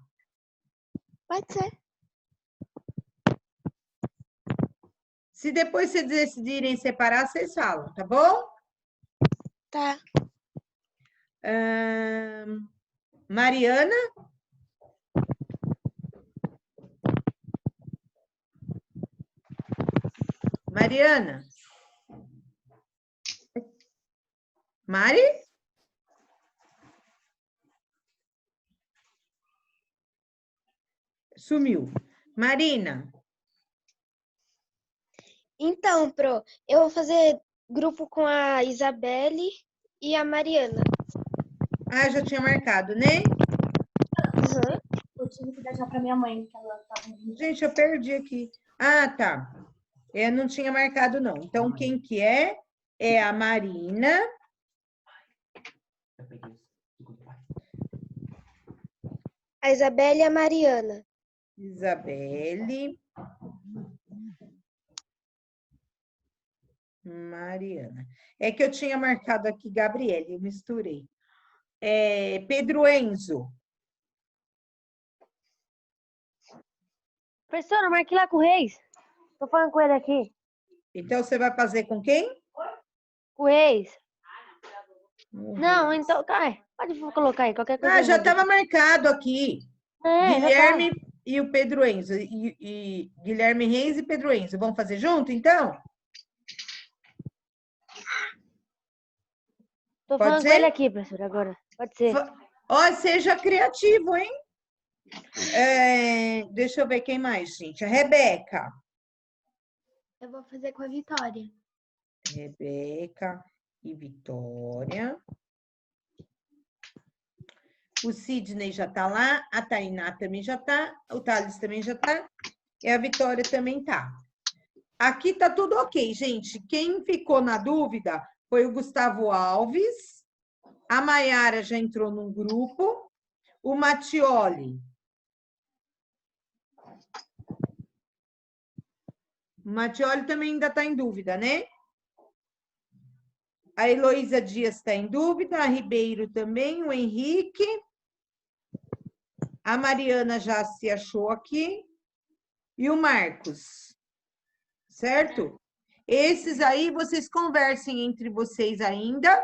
Pode ser. Se depois vocês decidirem separar, vocês falam, tá bom? Tá. Mariana? Mariana? Mari? Sumiu. Marina? Então, Pro, eu vou fazer grupo com a Isabelle e a Mariana. Ah, já tinha marcado, né? Uhum. Eu tive que deixar para minha mãe, que ela estava... Gente, eu perdi aqui. Ah, tá. Eu não tinha marcado, não. Então, quem que é? É a Marina. A Isabelle e a Mariana. Isabelle. Mariana. É que eu tinha marcado aqui Gabriele, eu misturei. Pedro Enzo. Professora, eu marquei lá com o Reis. Tô falando com ele aqui. Então, você vai fazer com quem? Com o Reis. Não, então, cara, pode colocar aí, qualquer coisa. Ah, já estava marcado aqui. Guilherme e o Pedro Enzo. E Guilherme Reis e Pedro Enzo. Vamos fazer junto, então? Tô Pode falando ser? com ele aqui, professora, agora. Pode ser. Ó, seja criativo, hein? Deixa eu ver quem mais, gente. A Rebeca. Eu vou fazer com a Vitória. Rebeca e Vitória. O Sidney já está lá, a Tainá também já está, o Thales também já está, e a Vitória também está. Aqui está tudo ok, gente. Quem ficou na dúvida foi o Gustavo Alves, a Maiara já entrou num grupo, o Mattioli. O Mattioli também ainda está em dúvida, né? A Heloísa Dias está em dúvida, a Ribeiro também, o Henrique. A Mariana já se achou aqui. E o Marcos. Certo? Esses aí, vocês conversem entre vocês ainda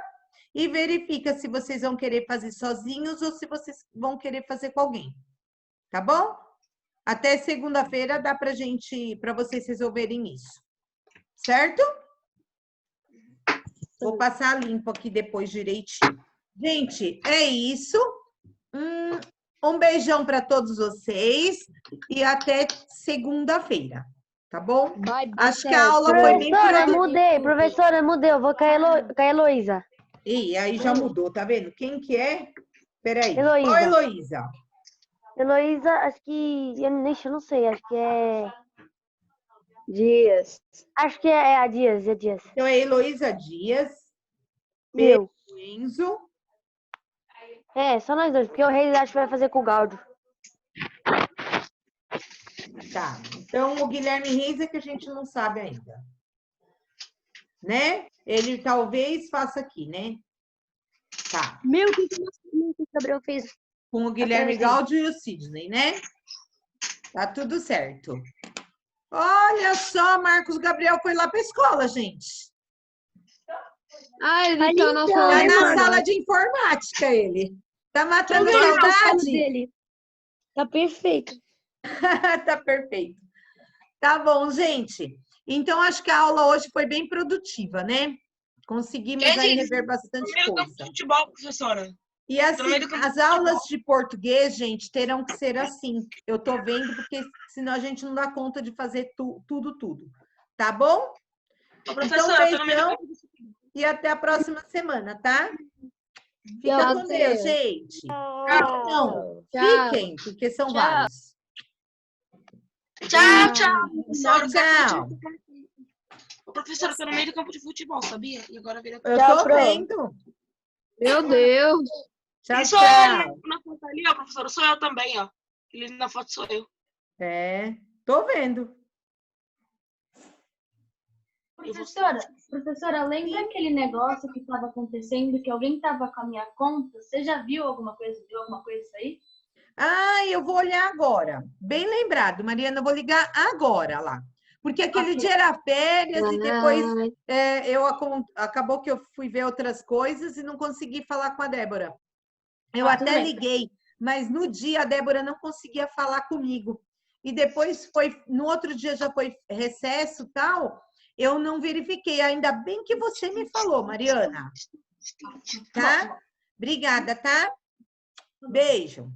e verifica se vocês vão querer fazer sozinhos ou se vocês vão querer fazer com alguém. Tá bom? Até segunda-feira dá para vocês resolverem isso. Certo? Vou passar limpo aqui depois direitinho. Gente, é isso. Um beijão para todos vocês e até segunda-feira, tá bom? Acho que a aula foi bem produtiva. Professora, mudei. Eu vou com a Heloísa. Ih, aí já mudou, tá vendo? Quem que é? Peraí. Heloísa. Qual Heloísa? Heloísa, acho que... Eu não sei, acho que é... Dias. Acho que é a Dias, Então, é Heloísa Dias. Meu. Pedro Enzo. Só nós dois, porque o Reis acho que vai fazer com o Gáudio. Tá, então o Guilherme Reis é que a gente não sabe ainda. Né? Ele talvez faça aqui, né? Tá. Meu, o que o Gabriel fez? Com o Guilherme Gáudio e o Sidney, né? Tá tudo certo. Olha só, Marcos Gabriel foi lá para a escola, gente. Ah, ele tá na sala. Tá na sala de informática, ele. Tá matando saudade dele. Tá perfeito. Tá perfeito. Tá bom, gente. Então, acho que a aula hoje foi bem produtiva, né? Conseguimos aí rever bastante coisa. Futebol, professora. E assim, as aulas de português, gente, terão que ser assim. Eu tô vendo, porque senão a gente não dá conta de fazer tudo. Tá bom? Então, beijão e até a próxima semana, tá? Fica com Deus, gente. Não, fiquem, porque são vários. Tchau. Tchau. O professor tá no meio do campo de futebol, sabia? E agora vira... Eu tô vendo. Meu Deus. Tchau, sou eu na foto ali, ó, professora. Sou eu também, ó. Ele na foto sou eu. Tô vendo. Professora, lembra aquele negócio que estava acontecendo, que alguém estava com a minha conta? Você já viu alguma coisa disso aí? Ah, eu vou olhar agora. Bem lembrado, Mariana, eu vou ligar agora lá. Porque aquele dia era férias e depois acabou que eu fui ver outras coisas e não consegui falar com a Débora. Eu até liguei, mas no dia a Débora não conseguia falar comigo. E depois no outro dia já foi recesso e tal, eu não verifiquei. Ainda bem que você me falou, Mariana. Tá? Obrigada, tá? Beijo.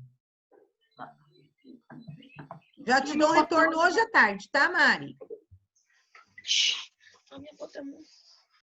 Já te dou um retorno hoje à tarde, tá, Mari? A minha foto é muito...